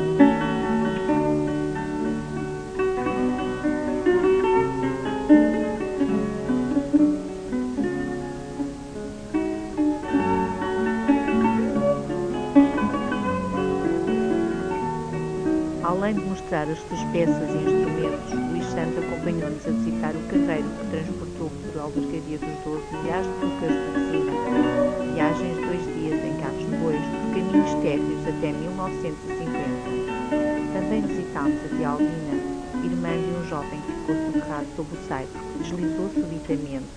Além de mostrar as suas peças e instrumentos, Luís Santos acompanhou-nos a visitar o carreiro que transportou por Albergaria dos Douro milhares de bucas de resina. Viagens de 2 dias em carros de bois por caminhos térreos até 1950. Também visitámos a tia Albina, irmã de um jovem que ficou soterrado sob o saibro, que deslizou subitamente,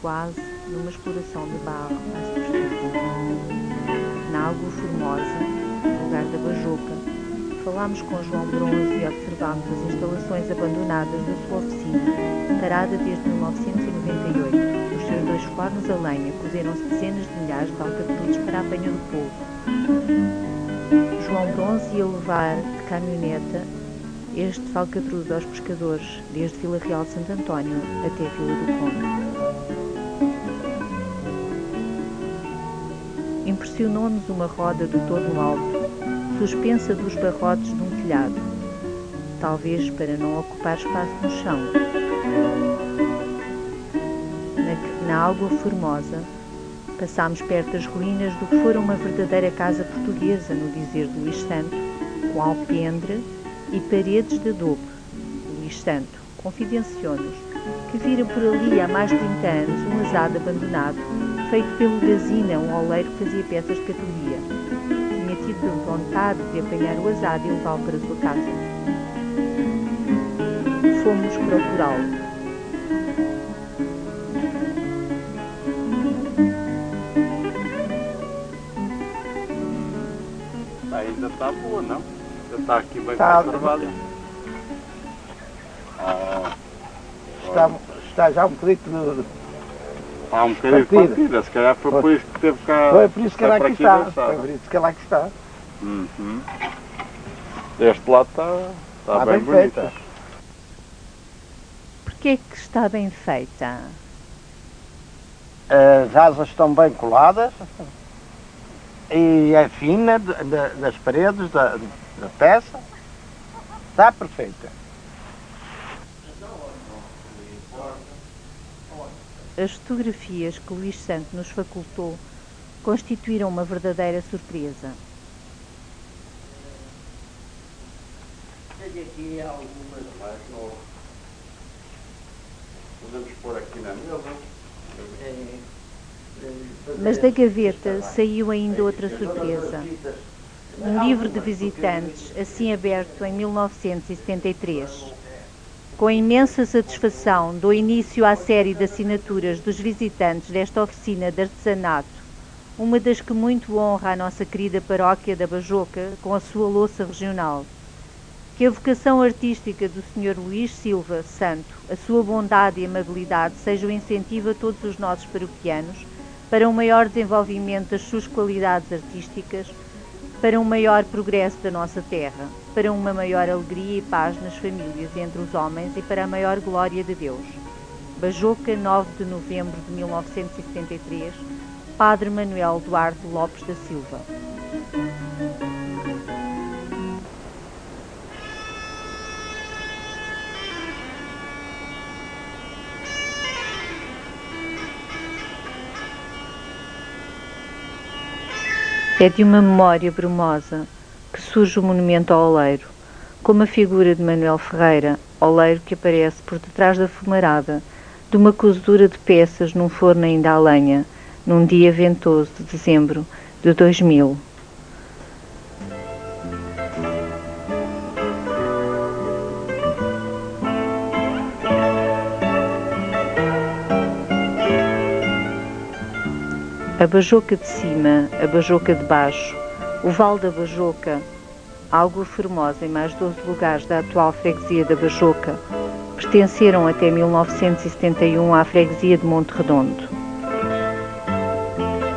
quase numa exploração de barro à superfície. Na Água Formosa, no lugar da Bajoca, falámos com João Bronze e observámos as instalações abandonadas da sua oficina, parada desde 1998. Os seus 2 fornos a lenha cozeram-se dezenas de milhares de alcatruzes para a apanha do povo. João Bronze ia levar de caminhoneta este falcatruz aos pescadores, desde Vila Real de Santo António até Vila do Conde. Impressionou-nos uma roda de torno alto, suspensa dos barrotes de um telhado, talvez para não ocupar espaço no chão. Na Água Formosa, passámos perto das ruínas do que fora uma verdadeira casa portuguesa, no dizer de Luís Santo, com alpendre e paredes de adobe. Luís Santo confidenciou-nos que vira por ali há mais de 30 anos um azado abandonado, feito pelo Gazina, um oleiro que fazia peças de categoria. Tinha tido vontade de apanhar o azado e levá-lo para a sua casa. Fomos procurá-lo. Ainda está boa, não? Já está aqui bem Está. conservada. Está já um bocadinho Há um bocadinho de partida, se calhar foi por isso que teve cá. Foi por isso que ela aqui está. deixar. Foi por isso que ela aqui está. Uhum. Este lado está bem bonito. feita. Porquê é que está bem feita? As asas estão bem coladas e é fina das paredes da peça. Está perfeita. As fotografias que Luís Santo nos facultou constituíram uma verdadeira surpresa. Tenho aqui algumas mais novas. Podemos pôr aqui na mesa. Mas da gaveta saiu ainda outra surpresa. Um livro de visitantes, assim aberto em 1973. Com imensa satisfação, dou início à série de assinaturas dos visitantes desta oficina de artesanato, uma das que muito honra a nossa querida paróquia da Bajoca com a sua louça regional. Que a vocação artística do Sr. Luís Silva Santo, a sua bondade e amabilidade sejam incentivo a todos os nossos paroquianos para um maior desenvolvimento das suas qualidades artísticas, para um maior progresso da nossa terra, para uma maior alegria e paz nas famílias e entre os homens e para a maior glória de Deus. Bajoca, 9 de novembro de 1973, Padre Manuel Duarte Lopes da Silva. É de uma memória brumosa que surge o monumento ao oleiro, como a figura de Manuel Ferreira, oleiro que aparece por detrás da fumarada de uma cozedura de peças num forno ainda a lenha, num dia ventoso de dezembro de 2000. A Bajoca de cima, a Bajoca de baixo, o Vale da Bajoca, Água Formosa e mais 12 lugares da atual freguesia da Bajoca pertenceram até 1971 à freguesia de Monte Redondo.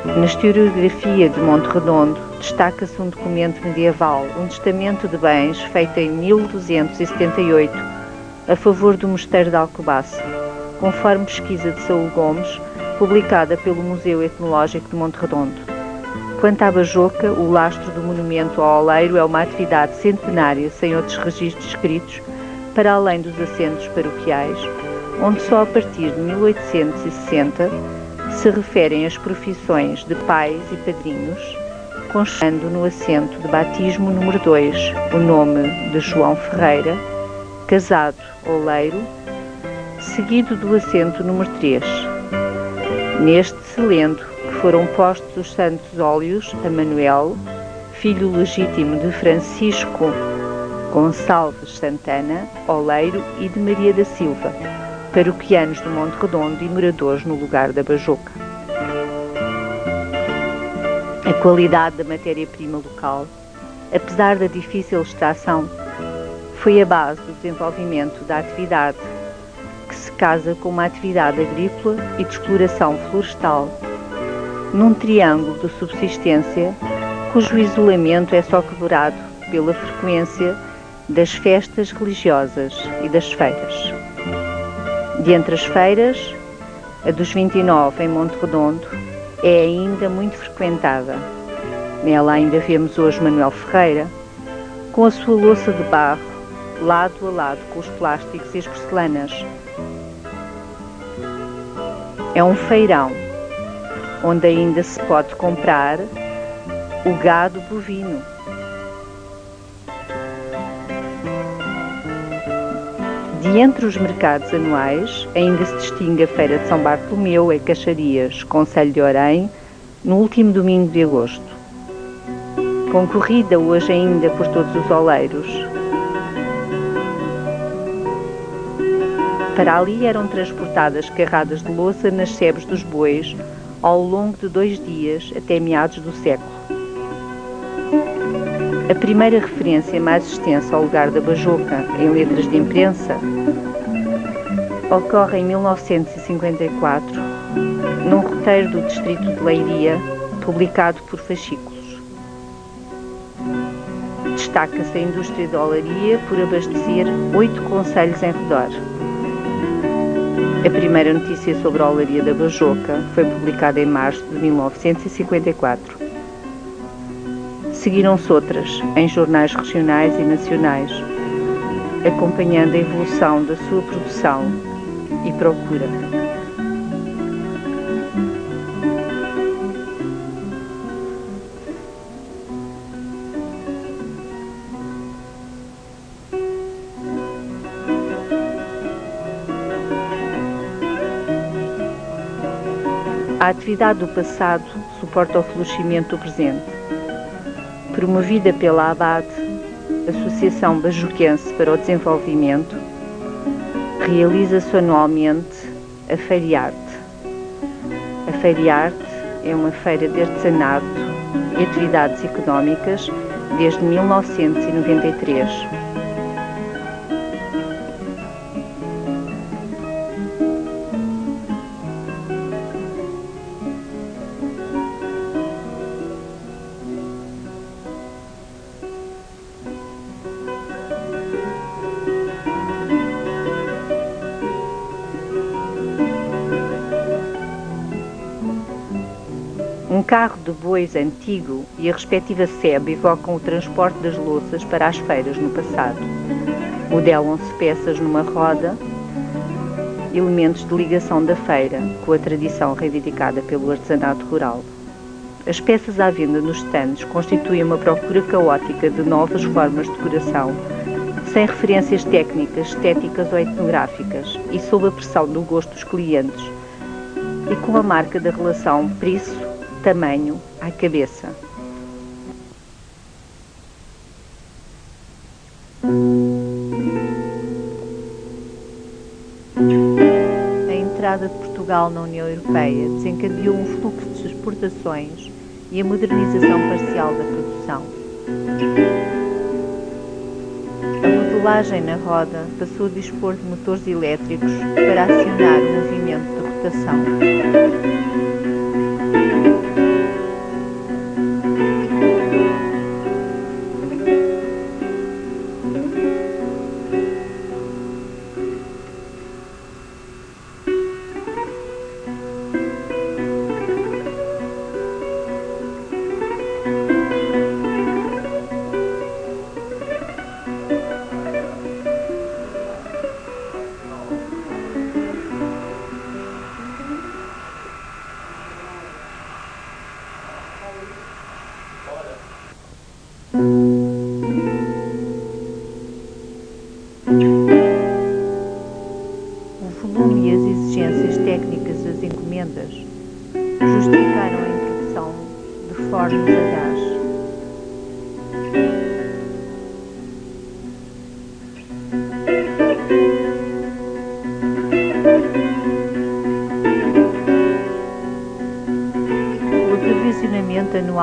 Na historiografia de Monte Redondo destaca-se um documento medieval, um testamento de bens feito em 1278 a favor do Mosteiro de Alcobaça, conforme pesquisa de Saúl Gomes, publicada pelo Museu Etnológico de Monte Redondo. Quanto à Bajoca, o lastro do monumento ao oleiro é uma atividade centenária sem outros registros escritos, para além dos assentos paroquiais, onde só a partir de 1860 se referem as profissões de pais e padrinhos, constando no assento de batismo número 2 o nome de João Ferreira, casado oleiro, seguido do assento número 3. Neste se lendo que foram postos os santos óleos a Manuel, filho legítimo de Francisco Gonçalves Santana, oleiro, e de Maria da Silva, paroquianos do Monte Redondo e moradores no lugar da Bajoca. A qualidade da matéria-prima local, apesar da difícil extração, foi a base do desenvolvimento da atividade, que se casa com uma atividade agrícola e de exploração florestal, num triângulo de subsistência cujo isolamento é só quebrado pela frequência das festas religiosas e das feiras. De entre as feiras, a dos 29 em Monte Redondo é ainda muito frequentada. Nela ainda vemos hoje Manuel Ferreira, com a sua louça de barro, lado a lado com os plásticos e as porcelanas. É um feirão, onde ainda se pode comprar o gado bovino. De entre os mercados anuais, ainda se distingue a Feira de São Bartolomeu, em Caxarias, concelho de Orém, no último domingo de agosto. Concorrida hoje ainda por todos os oleiros. Para ali eram transportadas carradas de louça nas sebes dos bois ao longo de 2 dias até meados do século. A primeira referência mais extensa ao lugar da Bajoca em letras de imprensa ocorre em 1954, num roteiro do distrito de Leiria, publicado por fascículos. Destaca-se a indústria da olaria por abastecer 8 concelhos em redor. A primeira notícia sobre a olaria da Bajoca foi publicada em março de 1954. Seguiram-se outras, em jornais regionais e nacionais, acompanhando a evolução da sua produção e procura. A atividade do passado suporta o florescimento do presente. Promovida pela ABAD, Associação Bajoquense para o Desenvolvimento, realiza-se anualmente a Feiriarte. A Feiriarte é uma feira de artesanato e atividades económicas desde 1993. Um carro de bois antigo e a respectiva sebe evocam o transporte das louças para as feiras no passado. Modelam-se peças numa roda, elementos de ligação da feira com a tradição reivindicada pelo artesanato rural. As peças à venda nos stands constituem uma procura caótica de novas formas de decoração, sem referências técnicas, estéticas ou etnográficas e sob a pressão do gosto dos clientes e com a marca da relação preço-tamanho à cabeça. A entrada de Portugal na União Europeia desencadeou um fluxo de exportações e a modernização parcial da produção. A modelagem na roda passou a dispor de motores elétricos para acionar o movimento de rotação.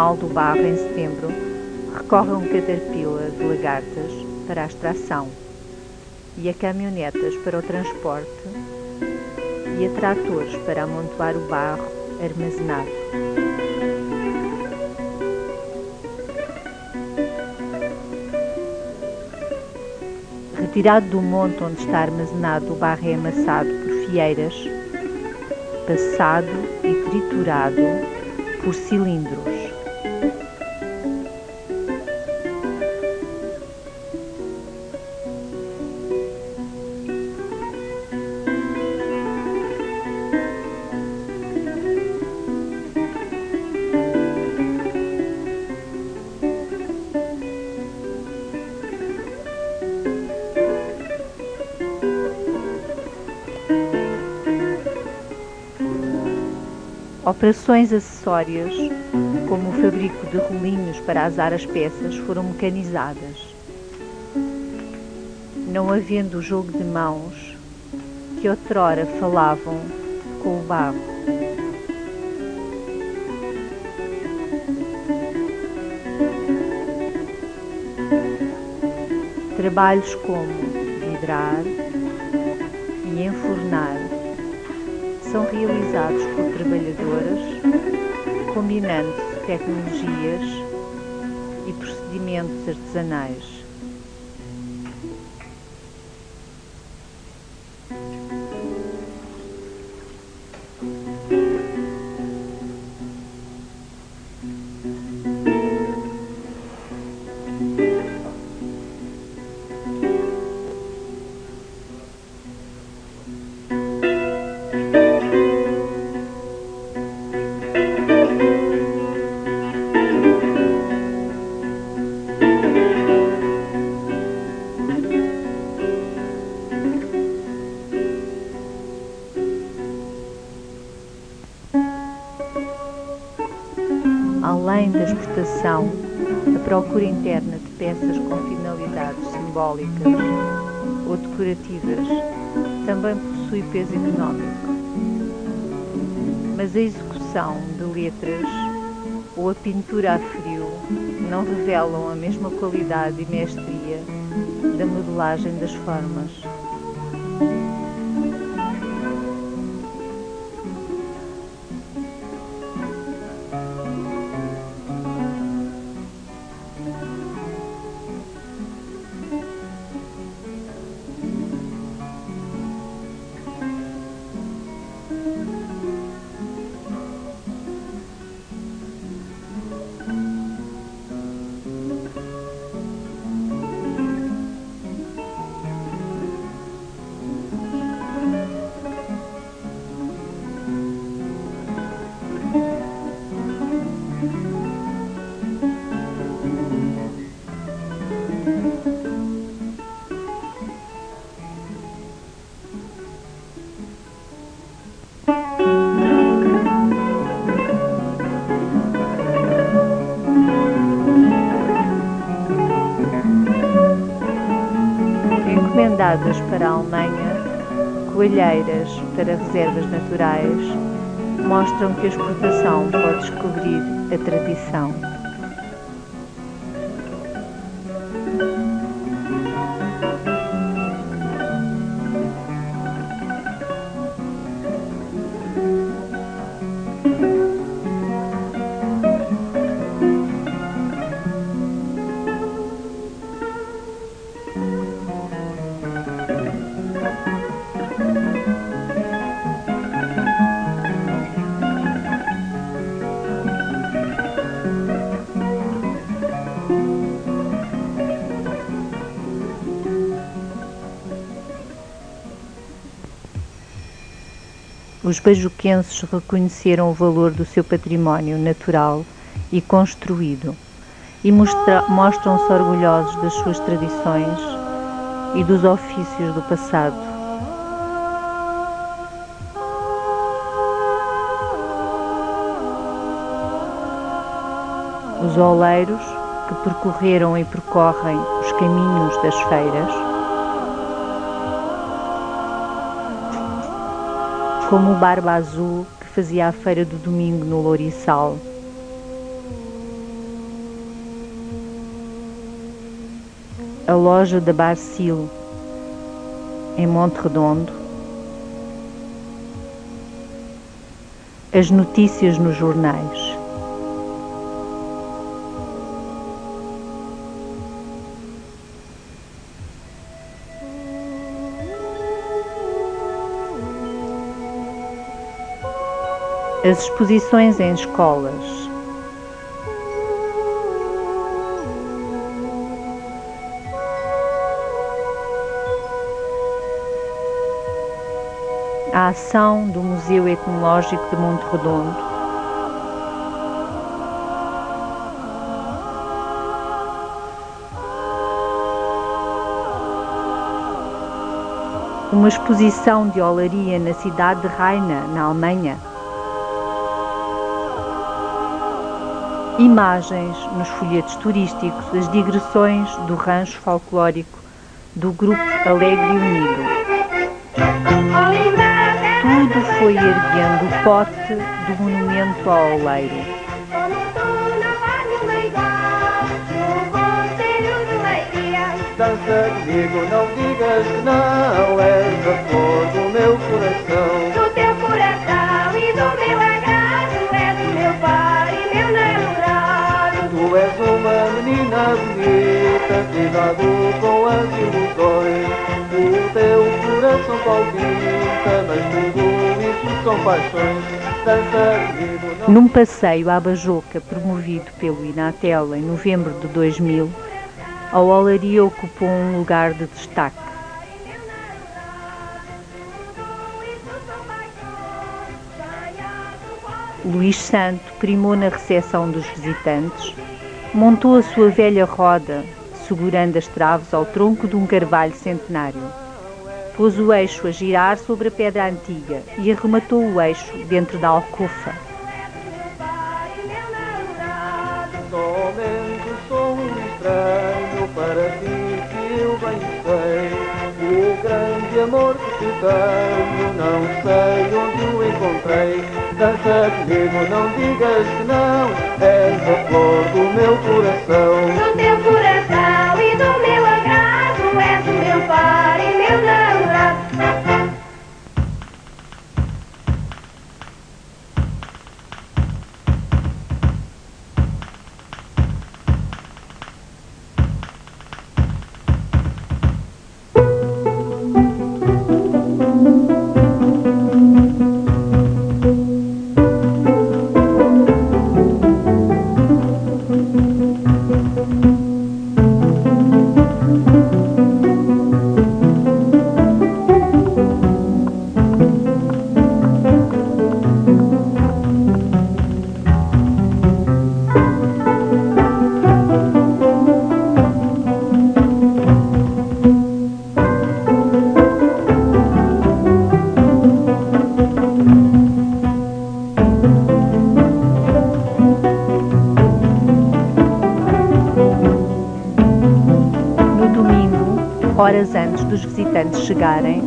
Nacional do Barro em setembro, recorre a um caterpillar de lagartas para a extração e a caminhonetas para o transporte e a tratores para amontoar o barro armazenado. Retirado do monte onde está armazenado, o barro é amassado por fieiras, passado e triturado por cilindros. Operações acessórias, como o fabrico de rolinhos para azar as peças, foram mecanizadas, não havendo o jogo de mãos que outrora falavam com o barro. Trabalhos como vidrar e enfornar são realizados por trabalhadoras, combinando tecnologias e procedimentos artesanais. Além da exportação, a procura interna de peças com finalidades simbólicas ou decorativas também possui peso económico, mas a execução de letras ou a pintura a frio não revelam a mesma qualidade e mestria da modelagem das formas. Encomendadas para a Alemanha, coalheiras para reservas naturais mostram que a exportação pode descobrir a tradição. Os bajuquenses reconheceram o valor do seu património natural e construído e mostram-se orgulhosos das suas tradições e dos ofícios do passado. Os oleiros, que percorreram e percorrem os caminhos das feiras, como o Barba Azul, que fazia a feira do domingo no Louriçal, a loja da Barcil, em Monte Redondo, as notícias nos jornais. As exposições em escolas. A ação do Museu Etnológico de Monte Redondo. Uma exposição de olaria na cidade de Raina, na Alemanha. Imagens nos folhetos turísticos das digressões do rancho folclórico do Grupo Alegre e Unido. Tudo foi erguendo o pote do monumento ao oleiro. Dança comigo, não digas que não, és a flor do meu coração. Do teu coração e do meu agrado, és o meu par e meu namorado. Tu és uma menina bonita, cuidado com as ilusões. O teu coração palpita, mas tudo isso são paixões. Dança comigo, não... Num passeio à Bajoca promovido pelo Inatel em novembro de 2000, a olaria ocupou um lugar de destaque. Luís Santo primou na recepção dos visitantes, montou a sua velha roda, segurando as traves ao tronco de um carvalho centenário. Pôs o eixo a girar sobre a pedra antiga e arrematou o eixo dentro da alcofa. Somente sou um estranho para ti que eu bem sei. O grande amor que te tenho, não sei onde o encontrei. Dança comigo, não digas que não, és a flor do meu coração. Do teu coração e do meu agrado, és o meu par e meu namorado. Horas antes dos visitantes chegarem,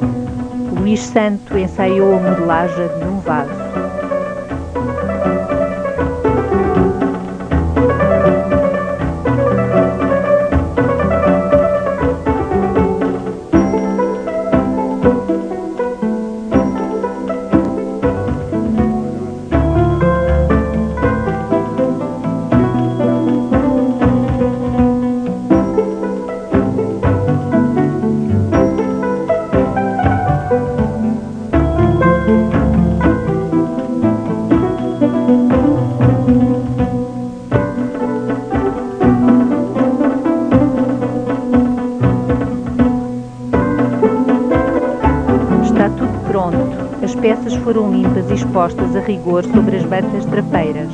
Luís Santo ensaiou a modelagem de um vaso. As peças foram limpas e expostas a rigor sobre as mantas drapeiras.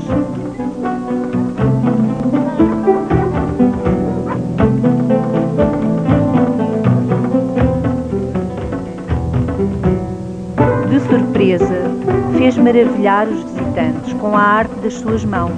De surpresa, fez maravilhar os visitantes com a arte das suas mãos.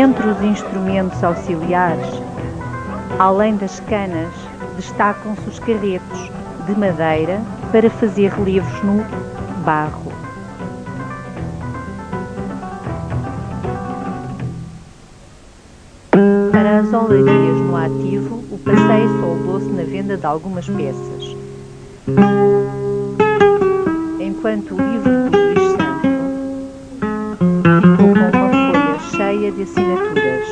Entre os instrumentos auxiliares, além das canas, destacam-se os carretos de madeira para fazer relevos no barro. Para as olarias no ativo, o passeio soldou-se na venda de algumas peças. Enquanto o livro do Luís Santo ficou com uma folha cheia de assinaturas.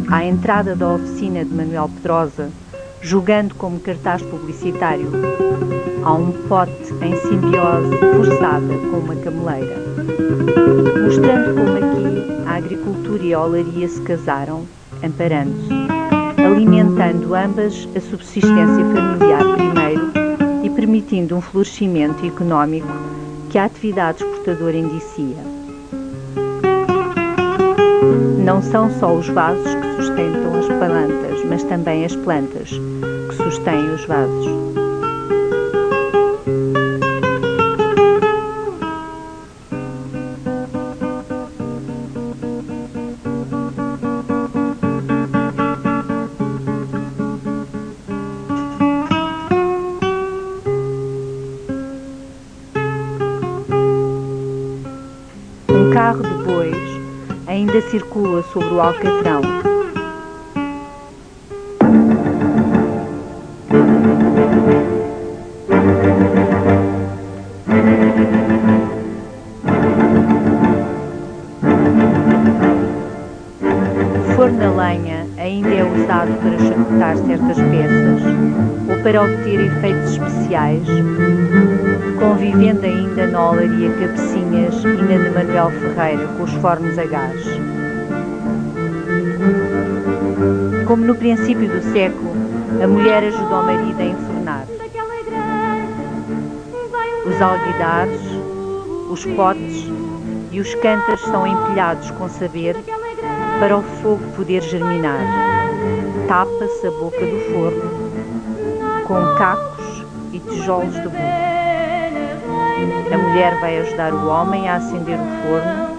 À entrada da oficina de Manuel Pedrosa, jogando como cartaz publicitário, há um pote em simbiose forçada com uma cameleira, mostrando como aqui a agricultura e a olaria se casaram, amparando-se, alimentando ambas a subsistência familiar primeiro e permitindo um florescimento económico que a atividade exportadora indicia. Não são só os vasos que sustentam as plantas, mas também as plantas que sustêm os vasos. Um carro de bois ainda circula sobre o alcatrão. O forno a lenha ainda é usado para chacotar certas peças ou para obter efeitos especiais, convivendo ainda na olaria Cabecinhas e na de Manuel Ferreira com os fornos a gás. Como no princípio do século, a mulher ajuda o marido a enfornar. Os alguidares, os potes e os cântaros são empilhados com saber para o fogo poder germinar. Tapa-se a boca do forno com cacos e tijolos de burro. A mulher vai ajudar o homem a acender o forno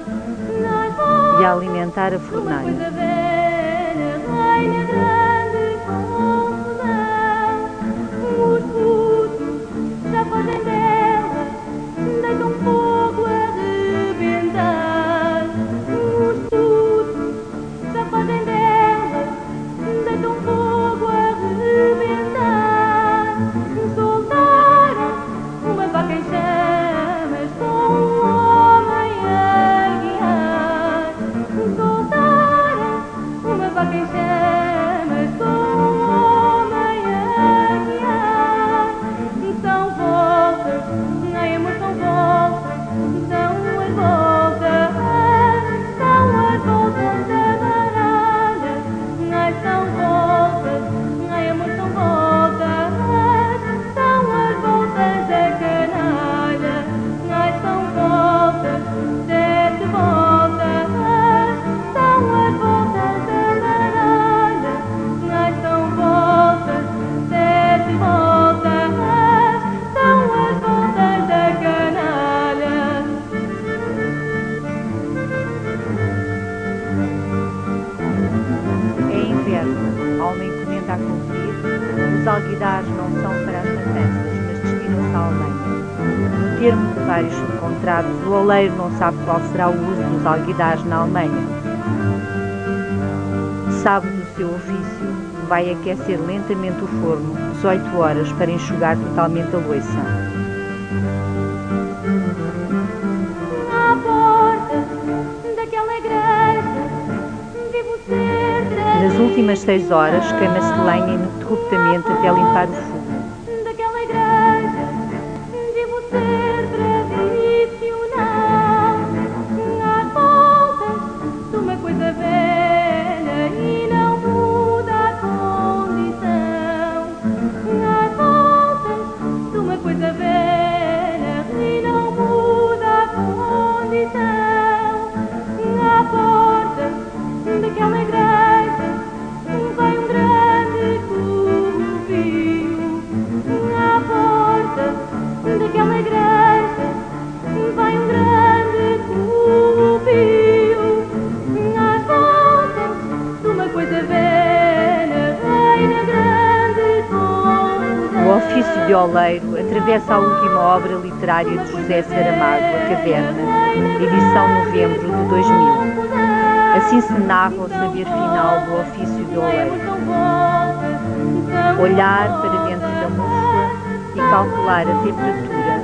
e a alimentar a fornalha. Os alguidares não são para as matanças, mas destinam-se à Alemanha. No termo de vários subcontratos, o oleiro não sabe qual será o uso dos alguidares na Alemanha. Sabe do seu ofício, vai aquecer lentamente o forno 18 horas para enxugar totalmente a louça. À porta daquela igreja, vivo sempre. Nas últimas 6 horas, queima-se lenha ininterruptamente até limpar o fogo. Daquela igreja, vivo ser tradicional. À volta de uma coisa velha e não muda a condição. À volta de uma coisa velha e não muda a condição. À porta daquela igreja, vai um grande de Oleiro atravessa a última obra literária de José Saramago, A Caverna, edição novembro de 2000. Assim se narra o saber final do ofício de Oleiro. Olhar para dentro da mufla e calcular a temperatura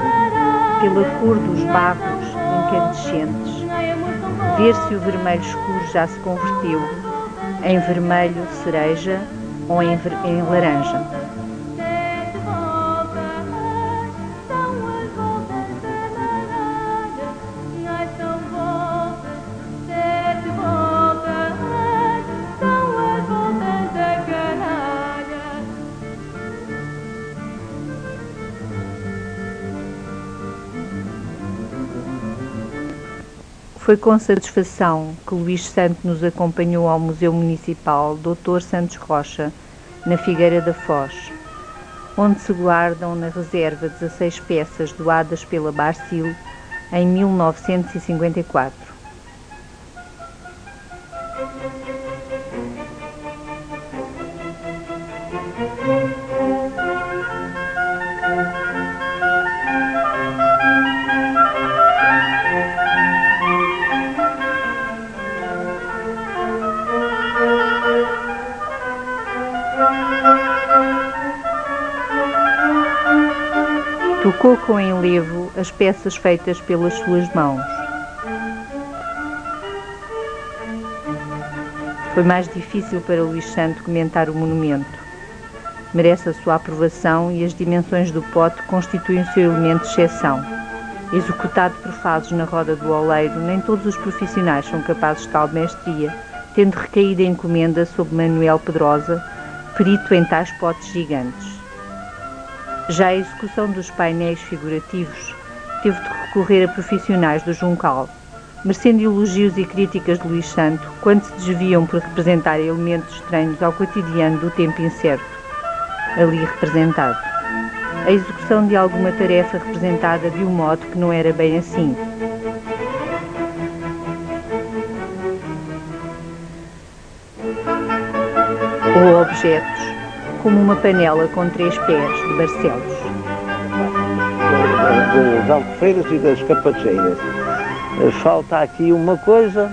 pela cor dos barros incandescentes, ver se o vermelho escuro já se converteu em vermelho cereja ou em laranja. Foi com satisfação que Luís Santo nos acompanhou ao Museu Municipal Dr. Santos Rocha, na Figueira da Foz, onde se guardam na reserva 16 peças doadas pela Barcil em 1954. Tocou com enlevo as peças feitas pelas suas mãos. Foi mais difícil para Luís Santo comentar o monumento. Merece a sua aprovação e as dimensões do pote constituem o seu elemento de exceção. Executado por fases na roda do Oleiro, nem todos os profissionais são capazes de tal mestria, tendo recaído a encomenda sobre Manuel Pedrosa, perito em tais potes gigantes. Já a execução dos painéis figurativos teve de recorrer a profissionais do Juncal, merecendo elogios e críticas de Luís Santo quando se desviam por representar elementos estranhos ao cotidiano do tempo incerto, ali representado. A execução de alguma tarefa representada de um modo que não era bem assim. Ou objetos, como uma panela com 3 pés de Barcelos. Das albufeiras e das capacheiras. Falta aqui uma coisa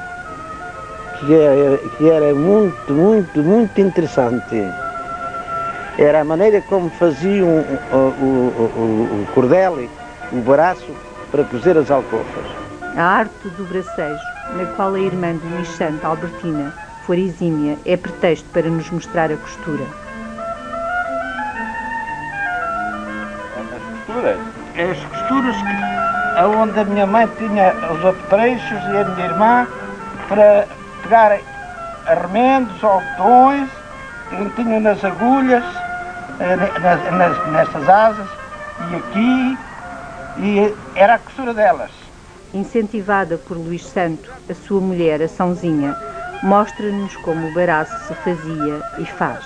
que era muito interessante. Era a maneira como faziam o cordel, o braço, para cozer as alcofas. A arte do bracejo, na qual a irmã de Luís Santo, Albertina, for exímia, é pretexto para nos mostrar a costura. As costuras onde a minha mãe tinha os apetrechos e a minha irmã para pegar arremendos ou botões, tinham nas agulhas, nestas asas e aqui, e era a costura delas. Incentivada por Luís Santo, a sua mulher, a Sãozinha, mostra-nos como o baraço se fazia e faz.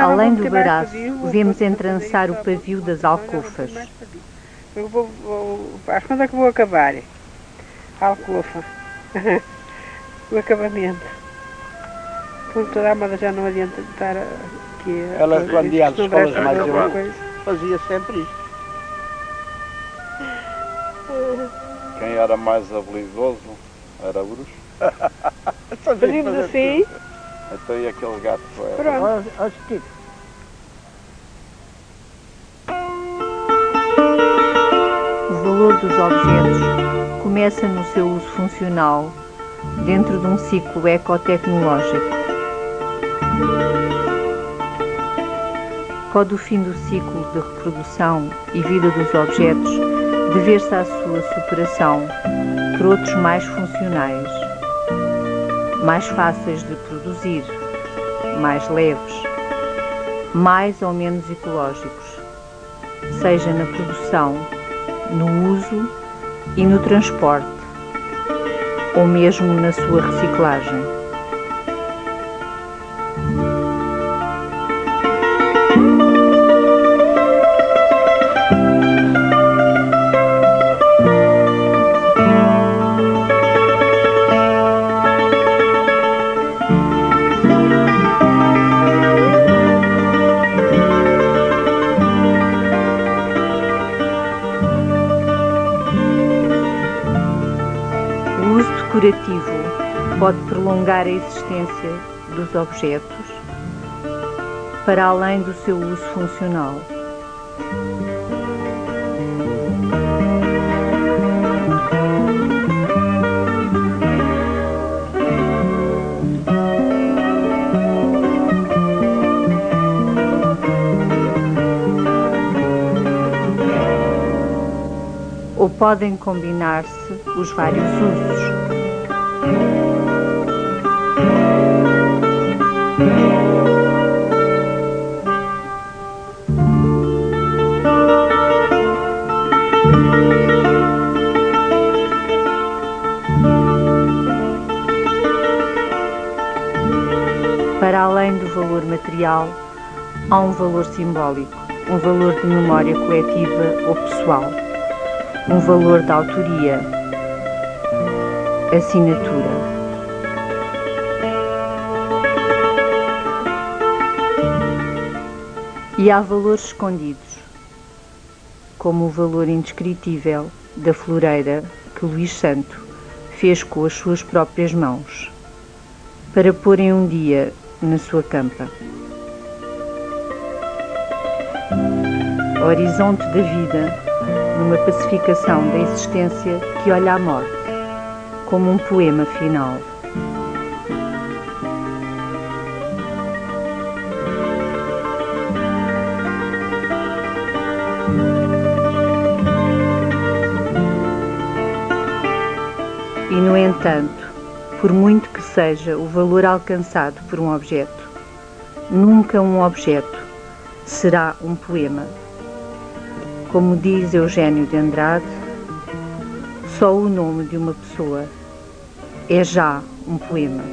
Além do baraço, vemos entrançar o pavio das alcofas. Às quando é que vou acabar? A alcofa. O acabamento. Por toda a moda já não adianta estar aqui. Ela, quando ia às escolas mais jovens, fazia sempre isto. Quem era mais habilidoso era bruxo. Fazíamos assim. Até aí aquele gato foi. Pronto. O valor dos objetos começa no seu uso funcional, dentro de um ciclo ecotecnológico. pode o fim do ciclo de reprodução e vida dos objetos dever-se à sua superação por outros mais funcionais, mais fáceis de produzir, mais leves, mais ou menos ecológicos, seja na produção, no uso e no transporte, ou mesmo na sua reciclagem. O uso decorativo pode prolongar a existência dos objetos para além do seu uso funcional. Ou podem combinar-se os vários usos. Para além do valor material, há um valor simbólico, um valor de memória coletiva ou pessoal, um valor de autoria, assinatura. E há valores escondidos, como o valor indescritível da floreira que Luís Santo fez com as suas próprias mãos, para pôr em um dia na sua campa. O horizonte da vida, numa pacificação da existência que olha à morte, como um poema final. E, no entanto, por muito que seja o valor alcançado por um objeto, nunca um objeto será um poema. Como diz Eugênio de Andrade, só o nome de uma pessoa é já um poema.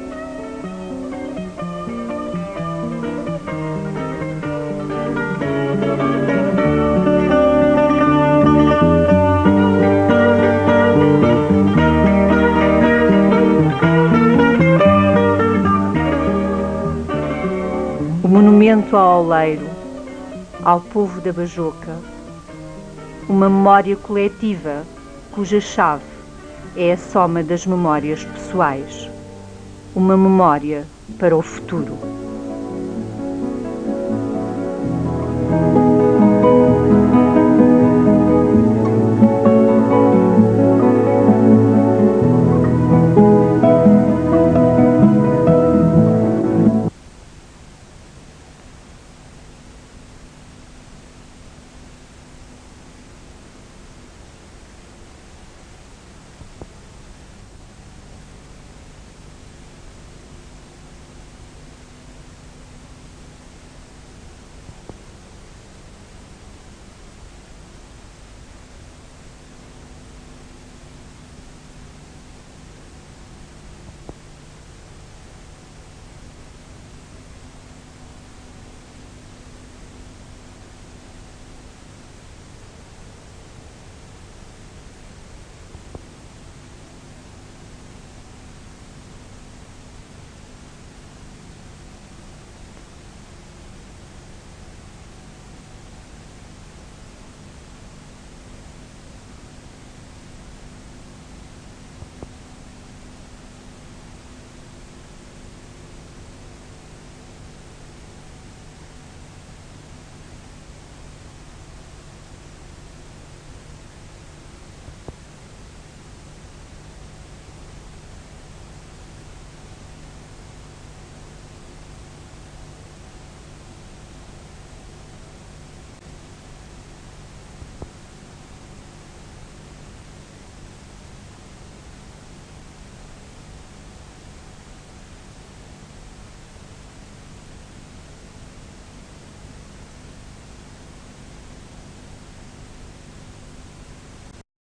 O monumento ao oleiro, ao povo da Bajoca, uma memória coletiva cuja chave é a soma das memórias pessoais, uma memória para o futuro.